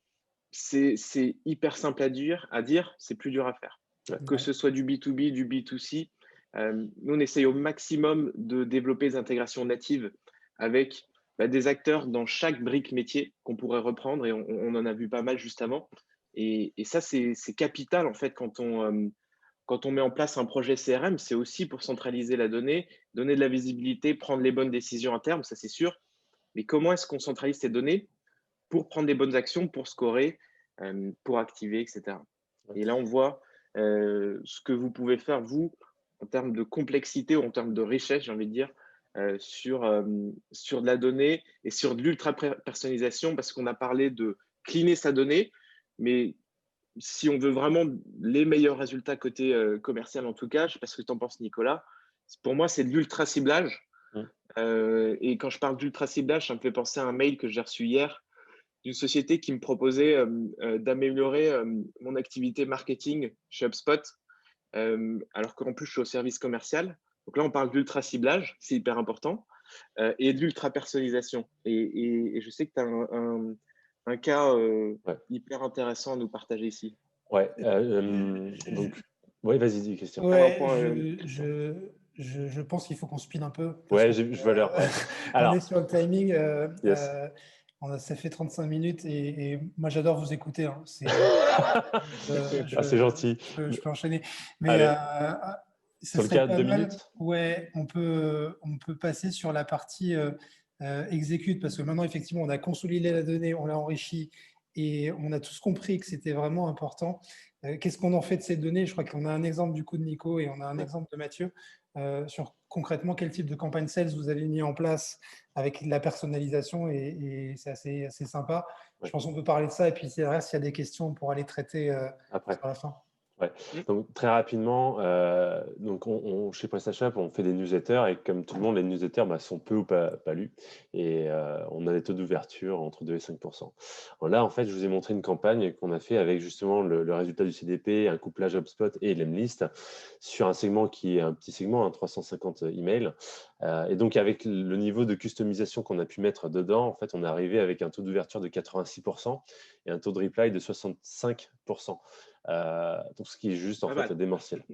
C'est hyper simple à dire, c'est plus dur à faire. Que ce soit du B2B, du B2C, nous, on essaye au maximum de développer des intégrations natives avec des acteurs dans chaque brique métier qu'on pourrait reprendre, et on en a vu pas mal juste avant. Et ça, c'est capital en fait quand on met en place un projet CRM. C'est aussi pour centraliser la donnée, donner de la visibilité, prendre les bonnes décisions à terme, ça c'est sûr. Mais comment est-ce qu'on centralise ces données pour prendre des bonnes actions, pour scorer, pour activer, etc. Et là, on voit ce que vous pouvez faire, vous, en termes de complexité ou en termes de richesse, j'ai envie de dire, sur de la donnée et sur de l'ultra-personnalisation, parce qu'on a parlé de cleaner sa donnée, mais si on veut vraiment les meilleurs résultats côté commercial, en tout cas, je ne sais pas ce que tu en penses, Nicolas, pour moi, c'est de l'ultra-ciblage. Et quand je parle d'ultra-ciblage, ça me fait penser à un mail que j'ai reçu hier d'une société qui me proposait d'améliorer mon activité marketing chez HubSpot, alors qu'en plus, je suis au service commercial. Donc là, on parle d'ultra-ciblage, c'est hyper important, et d'ultra-personnalisation. Et je sais que tu as un cas hyper intéressant à nous partager ici. Ouais, donc, ouais, vas-y, Christian. Ouais, je pense qu'il faut qu'on speed un peu. Ouais, je vois l'heure. Ouais. On est sur le timing. Yes. Ça fait 35 minutes et moi, j'adore vous écouter. C'est gentil. Je peux enchaîner. Mais Ça Sur le serait cas de pas 2 mal. minutes? Ouais, on peut passer sur la partie exécute, parce que maintenant, effectivement, on a consolidé la donnée, on l'a enrichi et on a tous compris que c'était vraiment important. Qu'est-ce qu'on en fait de ces données? Je crois qu'on a un exemple du coup de Nico et on a un Ouais. exemple de Mathieu sur concrètement quel type de campagne sales vous avez mis en place avec la personnalisation et c'est assez sympa. Je Ouais. pense qu'on peut parler de ça et puis derrière, s'il y a des questions, on pourra les traiter Après. sur la fin. Ouais. Mm. Donc très rapidement, donc chez PrestaShop, on fait des newsletters et comme tout le monde, les newsletters sont peu ou pas lus et on a des taux d'ouverture entre 2 et 5%. Alors là, en fait, je vous ai montré une campagne qu'on a fait avec justement le résultat du CDP, un couplage HubSpot et l'Emlist sur un segment qui est un petit segment, 350 emails. Et donc avec le niveau de customisation qu'on a pu mettre dedans, en fait, on est arrivé avec un taux d'ouverture de 86% et un taux de reply de 65%. Donc, ce qui est juste en Pas fait mal. démentiel.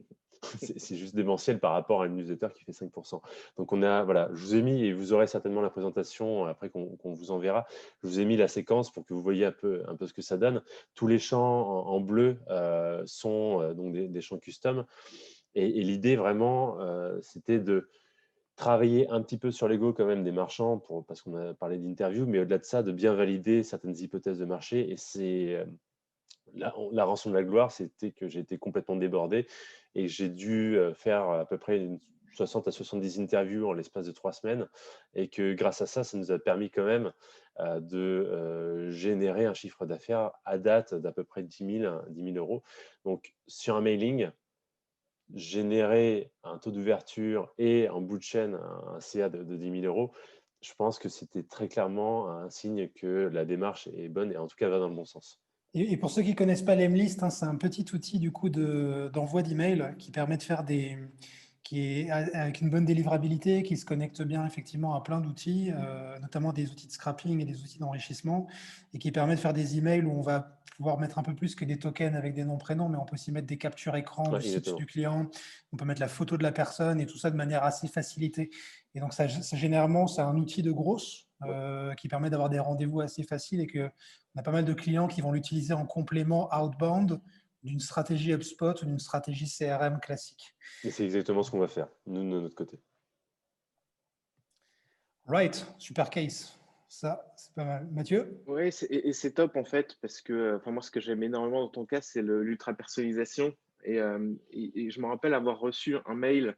C'est juste démentiel par rapport à une newsletter qui fait 5%. Donc, voilà, je vous ai mis, et vous aurez certainement la présentation après qu'on vous enverra, je vous ai mis la séquence pour que vous voyez un peu ce que ça donne. Tous les champs en bleu sont donc des champs custom. Et l'idée vraiment, c'était de travailler un petit peu sur l'ego quand même des marchands parce qu'on a parlé d'interview, mais au-delà de ça, de bien valider certaines hypothèses de marché. Et c'est la rançon de la gloire, c'était que j'ai été complètement débordé et que j'ai dû faire à peu près 60 à 70 interviews en l'espace de 3 semaines et que grâce à ça, ça nous a permis quand même de générer un chiffre d'affaires à date d'à peu près 10 000 euros. Donc, sur un mailing, générer un taux d'ouverture et en bout de chaîne un CA de 10 000 euros, je pense que c'était très clairement un signe que la démarche est bonne et en tout cas va dans le bon sens. Et pour ceux qui ne connaissent pas l'Emlist, c'est un petit outil du coup d'envoi d'email qui permet de faire qui est avec une bonne délivrabilité, qui se connecte bien effectivement à plein d'outils, notamment des outils de scrapping et des outils d'enrichissement, et qui permet de faire des emails où on va pouvoir mettre un peu plus que des tokens avec des noms prénoms, mais on peut aussi mettre des captures écran Ouais, du site exactement. du client, on peut mettre la photo de la personne et tout ça de manière assez facilitée. Et donc ça généralement, c'est un outil de grosse qui permet d'avoir des rendez-vous assez faciles et que on a pas mal de clients qui vont l'utiliser en complément outbound d'une stratégie HubSpot ou d'une stratégie CRM classique. Et c'est exactement ce qu'on va faire, nous, de notre côté. Right, super case. Ça, c'est pas mal. Mathieu? Oui, et c'est top en fait, parce que enfin, moi, ce que j'aime énormément dans ton cas, c'est l'ultra personnalisation. Et je me rappelle avoir reçu un mail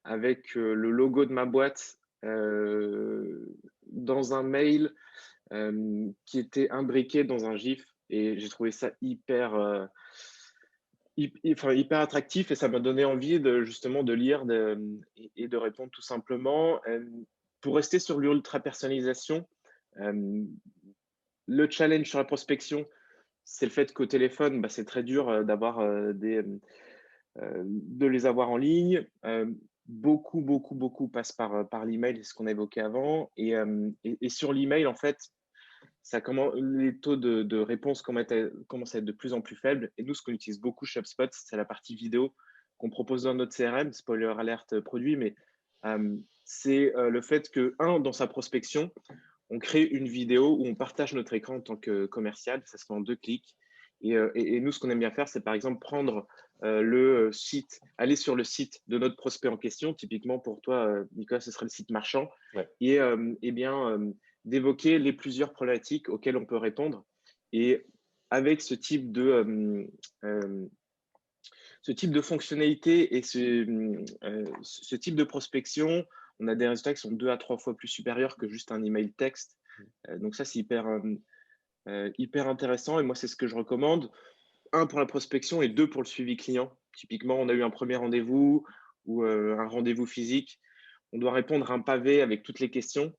avec le logo de ma boîte dans un mail qui était imbriqué dans un GIF. Et j'ai trouvé ça hyper attractif et ça m'a donné envie justement de lire et de répondre tout simplement. Pour rester sur l'ultra personnalisation, le challenge sur la prospection, c'est le fait qu'au téléphone, c'est très dur d'avoir de les avoir en ligne. Beaucoup passent par l'email, c'est ce qu'on a évoqué avant. Et sur l'email, en fait, les taux de réponse commencent à être de plus en plus faibles. Et nous, ce qu'on utilise beaucoup chez HubSpot, c'est la partie vidéo qu'on propose dans notre CRM, spoiler alert produit, mais c'est le fait que, dans sa prospection, on crée une vidéo où on partage notre écran en tant que commercial, ça se fait en 2 clics. Et nous, ce qu'on aime bien faire, c'est par exemple prendre le site, aller sur le site de notre prospect en question. Typiquement pour toi, Nicolas, ce serait le site marchand. Ouais. Et bien, d'évoquer les plusieurs problématiques auxquelles on peut répondre. Et avec ce type de fonctionnalité et ce type de prospection, on a des résultats qui sont 2 à 3 fois plus supérieurs que juste un email texte. Donc ça, c'est hyper intéressant. Et moi, c'est ce que je recommande. 1 pour la prospection et 2 pour le suivi client. Typiquement, on a eu un premier rendez-vous ou un rendez-vous physique. On doit répondre à un pavé avec toutes les questions.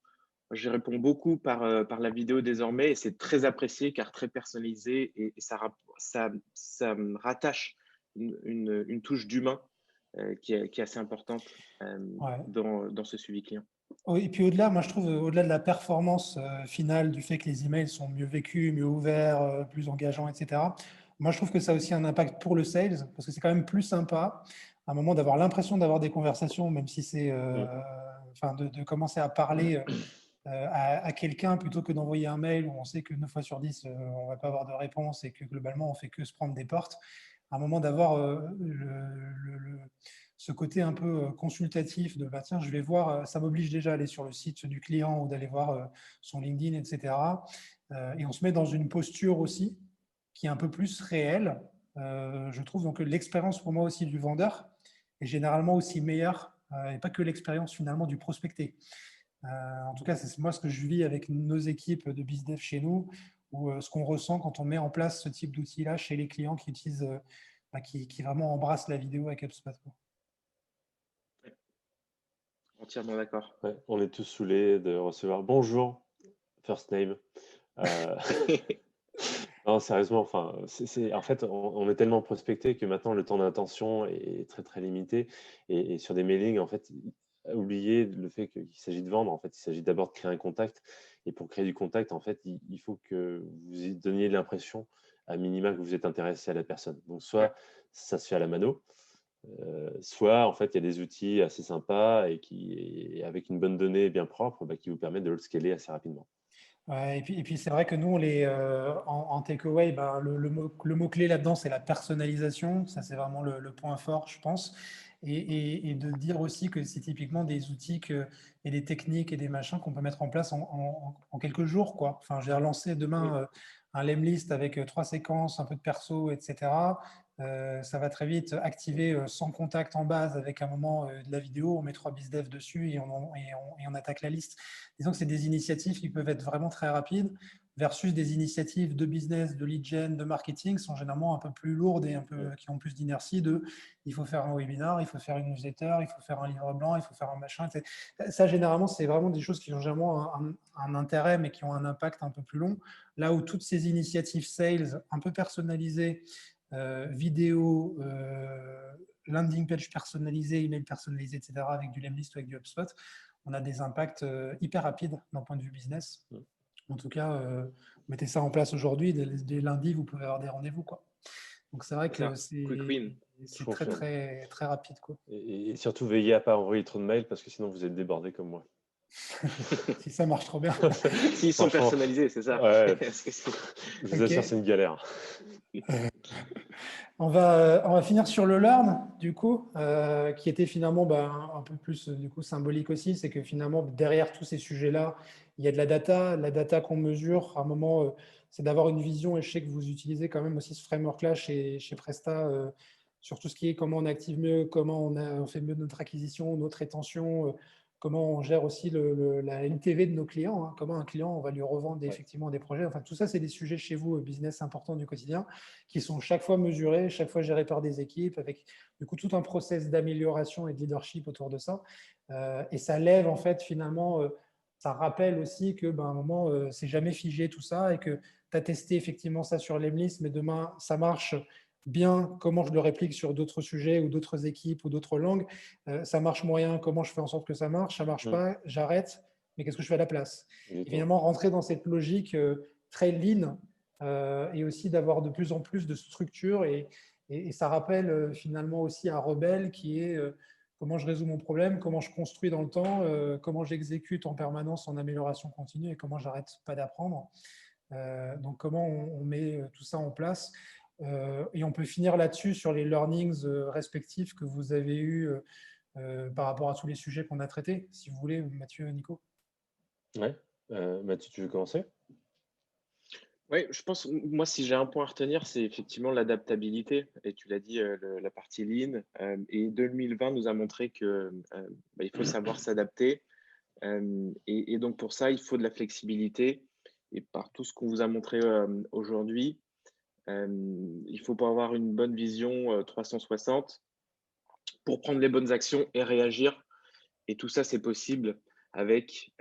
Je réponds beaucoup par la vidéo désormais et c'est très apprécié car très personnalisé et ça me rattache une touche d'humain qui est assez importante Ouais. dans ce suivi client. Et puis au-delà, moi je trouve, au-delà de la performance finale, du fait que les emails sont mieux vécus, mieux ouverts, plus engageants, etc., moi je trouve que ça a aussi un impact pour le sales, parce que c'est quand même plus sympa à un moment d'avoir l'impression d'avoir des conversations, même si c'est, de commencer à parler à quelqu'un plutôt que d'envoyer un mail où on sait que 9 fois sur 10, on ne va pas avoir de réponse et que globalement, on fait que se prendre des portes. À un moment d'avoir ce côté un peu consultatif de bah, tiens, je vais voir, ça m'oblige déjà à aller sur le site du client ou d'aller voir son LinkedIn, etc. Et on se met dans une posture aussi qui est un peu plus réelle, je trouve. Donc l'expérience pour moi aussi du vendeur est généralement aussi meilleure et pas que l'expérience finalement du prospecté. En tout cas, c'est moi ce que je vis avec nos équipes de BizDev chez nous, ou ce qu'on ressent quand on met en place ce type d'outil-là chez les clients qui utilisent, qui vraiment embrassent la vidéo avec HubSpot. Entièrement d'accord. Ouais, on est tous saoulés de recevoir bonjour, first name. Euh, non, sérieusement, enfin, en fait, on est tellement prospecté que maintenant le temps d'attention est très très limité. Et sur des mailings, en fait, oublier le fait qu'il s'agit de vendre. En fait, il s'agit d'abord de créer un contact. Et pour créer du contact, en fait, il faut que vous y donniez l'impression, à minima, que vous êtes intéressé à la personne. Donc, soit ça se fait à la mano, soit en fait, il y a des outils assez sympas et avec une bonne donnée bien propre qui vous permettent de le scaler assez rapidement. Ouais, et puis c'est vrai que nous, en takeaway, ben, le mot-clé là-dedans, c'est la personnalisation. Ça, c'est vraiment le point fort, je pense. Et de dire aussi que c'est typiquement des outils et des techniques et des machins qu'on peut mettre en place en quelques jours, quoi. Enfin, je vais relancer demain un lemlist avec 3 séquences, un peu de perso, etc. Ça va très vite activer 100 contacts en base avec un moment de la vidéo. On met 3 bizdev dessus et on attaque la liste. Disons que c'est des initiatives qui peuvent être vraiment très rapides versus des initiatives de business, de lead gen, de marketing sont généralement un peu plus lourdes et qui ont plus d'inertie il faut faire un webinar, il faut faire une newsletter, il faut faire un livre blanc, il faut faire un machin, etc. Ça, généralement, c'est vraiment des choses qui ont généralement un intérêt, mais qui ont un impact un peu plus long. Là où toutes ces initiatives sales un peu personnalisées, vidéo, landing page personnalisé, email personnalisé, etc., avec du Lemlist ou avec du HubSpot, on a des impacts hyper rapides d'un point de vue business. En tout cas, mettez ça en place aujourd'hui. Dès lundi, vous pouvez avoir des rendez-vous, quoi. Donc c'est vrai que c'est très, très, très rapide, quoi. Et surtout, veillez à ne pas envoyer trop de mails parce que sinon vous êtes débordé comme moi. Si ça marche trop bien. S'ils sont personnalisés, c'est ça. Ouais, je vous assure, c'est une galère. On va finir sur le learn, du coup, qui était finalement un peu plus du coup, symbolique aussi. C'est que finalement, derrière tous ces sujets-là, il y a de la data. La data qu'on mesure, à un moment, c'est d'avoir une vision. Et je sais que vous utilisez quand même aussi ce framework-là chez Presta, sur tout ce qui est comment on active mieux, comment on fait mieux notre acquisition, notre rétention, comment on gère aussi la LTV de nos clients, hein, comment un client, on va lui revendre effectivement des projets. Enfin, tout ça, c'est des sujets chez vous, business importants du quotidien, qui sont chaque fois mesurés, chaque fois gérés par des équipes, avec du coup tout un process d'amélioration et de leadership autour de ça. Et ça lève en fait finalement, ça rappelle aussi que à un moment, c'est jamais figé tout ça et que tu as testé effectivement ça sur l'Emlist, mais demain, ça marche bien, comment je le réplique sur d'autres sujets ou d'autres équipes ou d'autres langues. Ça marche moyen, comment je fais en sorte que ça marche. Ça marche pas, j'arrête, mais qu'est-ce que je fais à la place? Évidemment, rentrer dans cette logique très lean et aussi d'avoir de plus en plus de structure et ça rappelle finalement aussi un rebelle qui est comment je résous mon problème, comment je construis dans le temps, comment j'exécute en permanence en amélioration continue et comment j'arrête pas d'apprendre. Donc comment on met tout ça en place. Et on peut finir là-dessus sur les learnings respectifs que vous avez eus par rapport à tous les sujets qu'on a traités, si vous voulez, Mathieu, Nico. Ouais. Mathieu, tu veux commencer? Oui, je pense, moi, si j'ai un point à retenir, c'est effectivement l'adaptabilité. Et tu l'as dit, la partie lean. Et 2020 nous a montré que il faut savoir s'adapter. Et donc, pour ça, il faut de la flexibilité. Et par tout ce qu'on vous a montré aujourd'hui, il faut pas avoir une bonne vision 360 pour prendre les bonnes actions et réagir. Et tout ça, c'est possible avec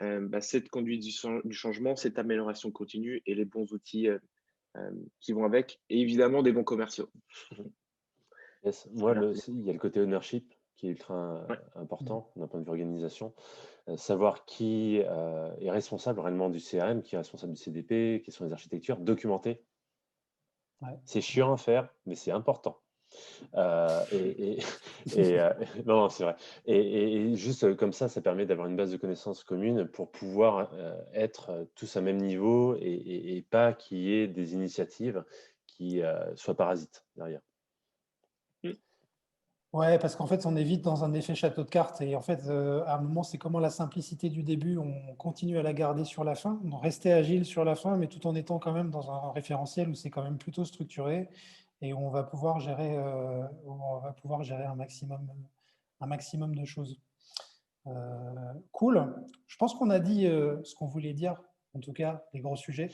cette conduite du changement, cette amélioration continue et les bons outils qui vont avec, et évidemment des bons commerciaux. Yes. Moi, il y a le côté ownership qui est ultra important d'un point de vue organisation. Savoir qui est responsable réellement du CRM, qui est responsable du CDP, quelles sont les architectures, documenter. C'est chiant à faire, mais c'est important. Non, c'est vrai. Et juste comme ça permet d'avoir une base de connaissances commune pour pouvoir être tous à même niveau et pas qu'il y ait des initiatives qui soient parasites derrière. Ouais, parce qu'en fait, on est vite dans un effet château de cartes. Et en fait, à un moment, c'est comment la simplicité du début, on continue à la garder sur la fin, donc rester agile sur la fin, mais tout en étant quand même dans un référentiel où c'est quand même plutôt structuré et où on va pouvoir gérer un maximum de choses. Cool. Je pense qu'on a dit ce qu'on voulait dire, en tout cas, les gros sujets.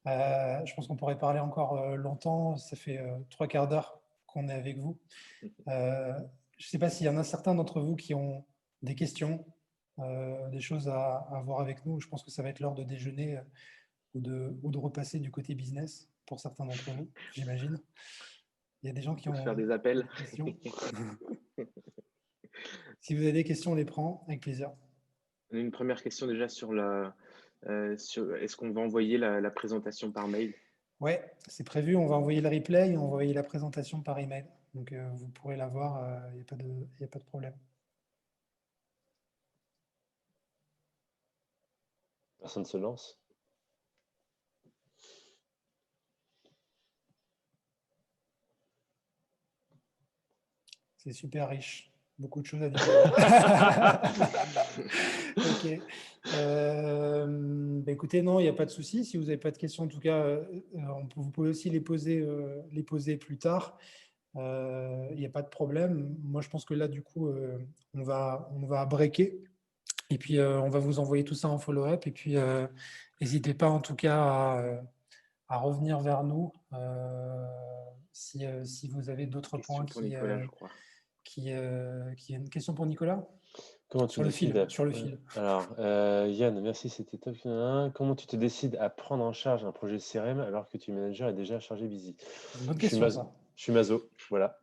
Je pense qu'on pourrait parler encore longtemps. Ça fait 3/4 d'heure qu'on est avec vous. Je ne sais pas s'il y en a certains d'entre vous qui ont des questions, des choses à voir avec nous. Je pense que ça va être l'heure de déjeuner ou de repasser du côté business pour certains d'entre vous, j'imagine. Il y a des gens qui Pour faire ont des appels. des questions. Si vous avez des questions, on les prend avec plaisir. Une première question déjà sur est-ce qu'on va envoyer la présentation par mail? Ouais, c'est prévu. On va envoyer le replay et on va envoyer la présentation par email. Donc, vous pourrez la voir. Il n'y a pas de problème. Personne ne se lance. C'est super riche. Beaucoup de choses à dire. Ok. Écoutez, non, il n'y a pas de souci. Si vous n'avez pas de questions, en tout cas, vous pouvez aussi les poser plus tard. Il n'y a pas de problème. Moi, je pense que là, du coup, on va breaker. Et puis, on va vous envoyer tout ça en follow-up. Et puis, n'hésitez pas, en tout cas, à revenir vers nous si vous avez d'autres points Question pour Nicolas, je crois. qui a une question pour Nicolas? Comment tu Sur le décides fil, sur le fil. Alors, Yann, merci, c'était top. Comment tu te décides à prendre en charge un projet CRM alors que tu es manager et déjà chargé busy? C'est une bonne Je suis question, ça. je suis maso, voilà.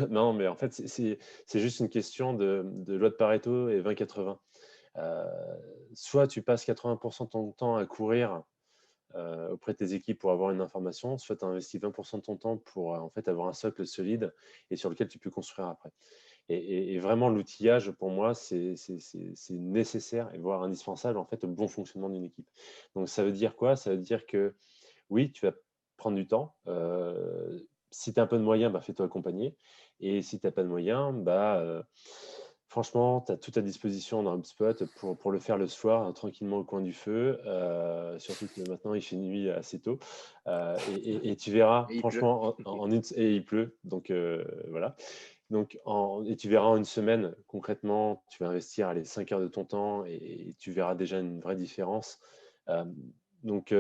Non, mais en fait, c'est juste une question de loi de Pareto et 20-80. Soit tu passes 80% de ton temps à courir auprès de tes équipes pour avoir une information, soit tu investis 20% de ton temps pour en fait avoir un socle solide et sur lequel tu peux construire après. Et vraiment, l'outillage, pour moi, c'est nécessaire et voire indispensable en fait au bon fonctionnement d'une équipe. Donc, ça veut dire quoi? Ça veut dire que oui, tu vas prendre du temps. Si tu as un peu de moyens, bah, fais-toi accompagner. Et si tu n'as pas de moyens, franchement, tu as tout à disposition dans HubSpot pour le faire le soir, tranquillement au coin du feu. Surtout que maintenant, il fait nuit assez tôt. Et tu verras, Et il pleut. franchement, et il pleut. Donc, voilà. Donc, et tu verras en une semaine, concrètement, tu vas investir 5 heures de ton temps et tu verras déjà une vraie différence. Donc,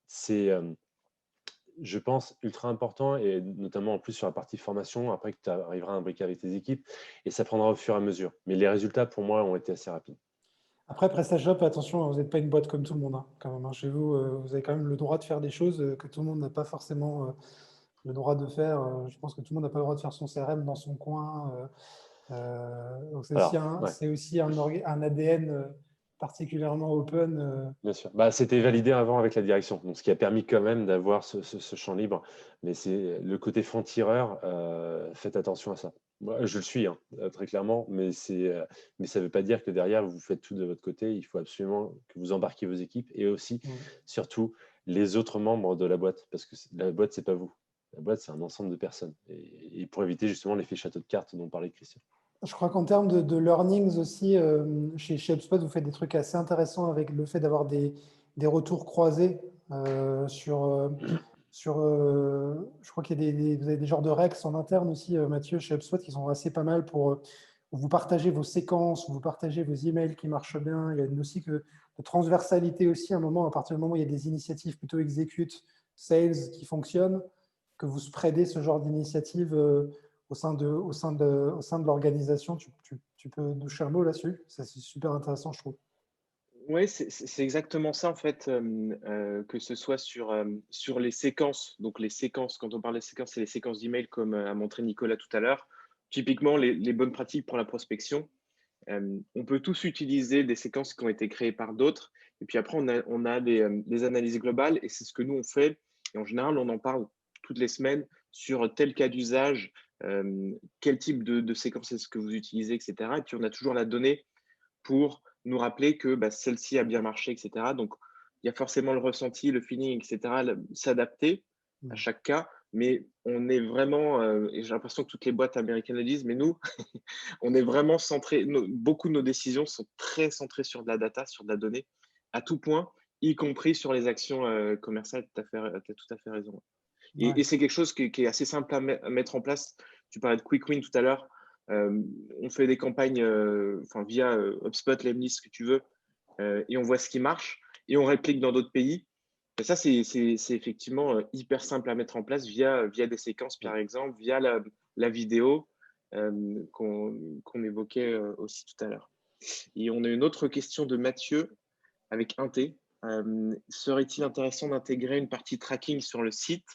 c'est, je pense, ultra important et notamment en plus sur la partie formation, après que tu arriveras à imbriquer avec tes équipes et ça prendra au fur et à mesure. Mais les résultats, pour moi, ont été assez rapides. Après, PrestaShop, attention, vous n'êtes pas une boîte comme tout le monde, hein, quand même. Chez vous, vous avez quand même le droit de faire des choses que tout le monde n'a pas forcément le droit de faire. Je pense que tout le monde n'a pas le droit de faire son CRM dans son coin. Donc Alors, ouais. c'est aussi un ADN particulièrement open. Bien sûr. C'était validé avant avec la direction, donc ce qui a permis quand même d'avoir ce champ libre. Mais c'est le côté franc-tireur, faites attention à ça. Moi, je le suis, hein, très clairement, mais ça ne veut pas dire que derrière, vous faites tout de votre côté. Il faut absolument que vous embarquiez vos équipes et aussi, surtout, les autres membres de la boîte, parce que la boîte, c'est pas vous. La boîte, c'est un ensemble de personnes. Et pour éviter justement l'effet château de cartes dont parlait Christian. Je crois qu'en termes de learnings aussi, chez HubSpot, vous faites des trucs assez intéressants avec le fait d'avoir des retours croisés je crois qu'il y a vous avez des genres de Rex en interne aussi, Mathieu, chez HubSpot, qui sont assez pas mal pour vous partager vos séquences, vous partagez vos emails qui marchent bien. Il y a aussi de transversalité aussi, à un moment, à partir du moment où il y a des initiatives plutôt execute, sales qui fonctionnent, que vous spreadez ce genre d'initiative au sein de l'organisation. Tu peux toucher un mot là-dessus? Ça, c'est super intéressant, je trouve. Oui, c'est exactement ça en fait, que ce soit sur les séquences. Donc les séquences, quand on parle des séquences, c'est les séquences d'email comme a montré Nicolas tout à l'heure. Typiquement, les bonnes pratiques pour la prospection. On peut tous utiliser des séquences qui ont été créées par d'autres. Et puis après, on a des analyses globales et c'est ce que nous, on fait. Et en général, on en parle toutes les semaines sur tel cas d'usage, quel type de séquence est-ce que vous utilisez, etc. Et puis, on a toujours la donnée pour nous rappeler que celle-ci a bien marché, etc. Donc, il y a forcément le ressenti, le feeling, etc., s'adapter à chaque cas. mais on est vraiment, et j'ai l'impression que toutes les boîtes américaines le disent, mais nous, on est vraiment centré, beaucoup de nos décisions sont très centrées sur de la data, sur de la donnée, à tout point, y compris sur les actions commerciales. Tu as tout à fait raison. Ouais. Et c'est quelque chose qui est assez simple à mettre en place. Tu parlais de Quick Win tout à l'heure. On fait des campagnes via HubSpot, Lemlist, ce que tu veux, et on voit ce qui marche et on réplique dans d'autres pays. Et ça, c'est effectivement hyper simple à mettre en place via des séquences, par exemple, via la vidéo qu'on évoquait aussi tout à l'heure. Et on a une autre question de Mathieu avec un T. Serait-il intéressant d'intégrer une partie tracking sur le site?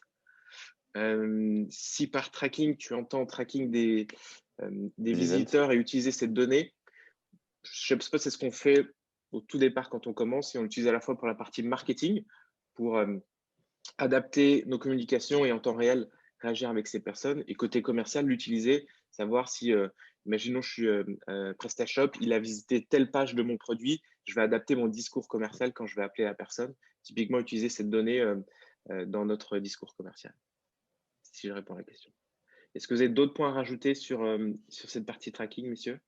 Si par tracking, tu entends tracking des visiteurs et utiliser cette donnée, chez HubSpot, c'est ce qu'on fait au tout départ quand on commence, et on l'utilise à la fois pour la partie marketing, pour adapter nos communications et en temps réel réagir avec ces personnes, et côté commercial, l'utiliser, savoir si, imaginons je suis PrestaShop, il a visité telle page de mon produit, je vais adapter mon discours commercial quand je vais appeler la personne, typiquement utiliser cette donnée dans notre discours commercial, si je réponds à la question. Est-ce que vous avez d'autres points à rajouter sur cette partie tracking, messieurs?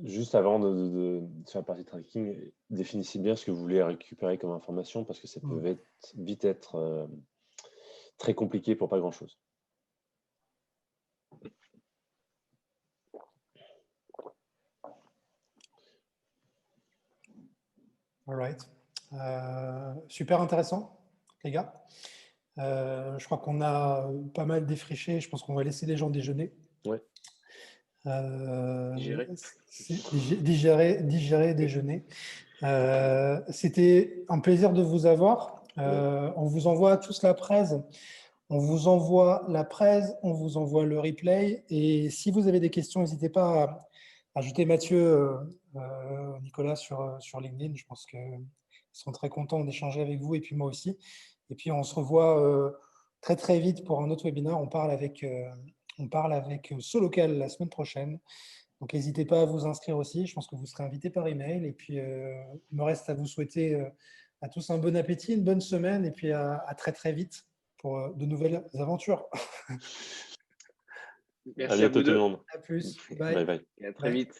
Juste avant de sur la partie tracking, définissez bien ce que vous voulez récupérer comme information, parce que ça peut vite être très compliqué pour pas grand-chose. All right. Super intéressant, les gars. Je crois qu'on a pas mal défriché. Je pense qu'on va laisser les gens déjeuner. Ouais. Digérer. Digérer, déjeuner. C'était un plaisir de vous avoir. On vous envoie tous la presse. On vous envoie la presse, on vous envoie le replay. Et si vous avez des questions, n'hésitez pas à ajouter Mathieu, Nicolas sur LinkedIn. Je pense qu'ils seront très contents d'échanger avec vous, et puis moi aussi. Et puis on se revoit très très vite pour un autre webinaire. On parle avec Solocal la semaine prochaine. Donc n'hésitez pas à vous inscrire aussi. Je pense que vous serez invités par email. Et puis il me reste à vous souhaiter à tous un bon appétit, une bonne semaine, et puis à très très vite pour de nouvelles aventures. Merci à vous deux. Tout le monde. À plus. Bye bye. Et à très vite.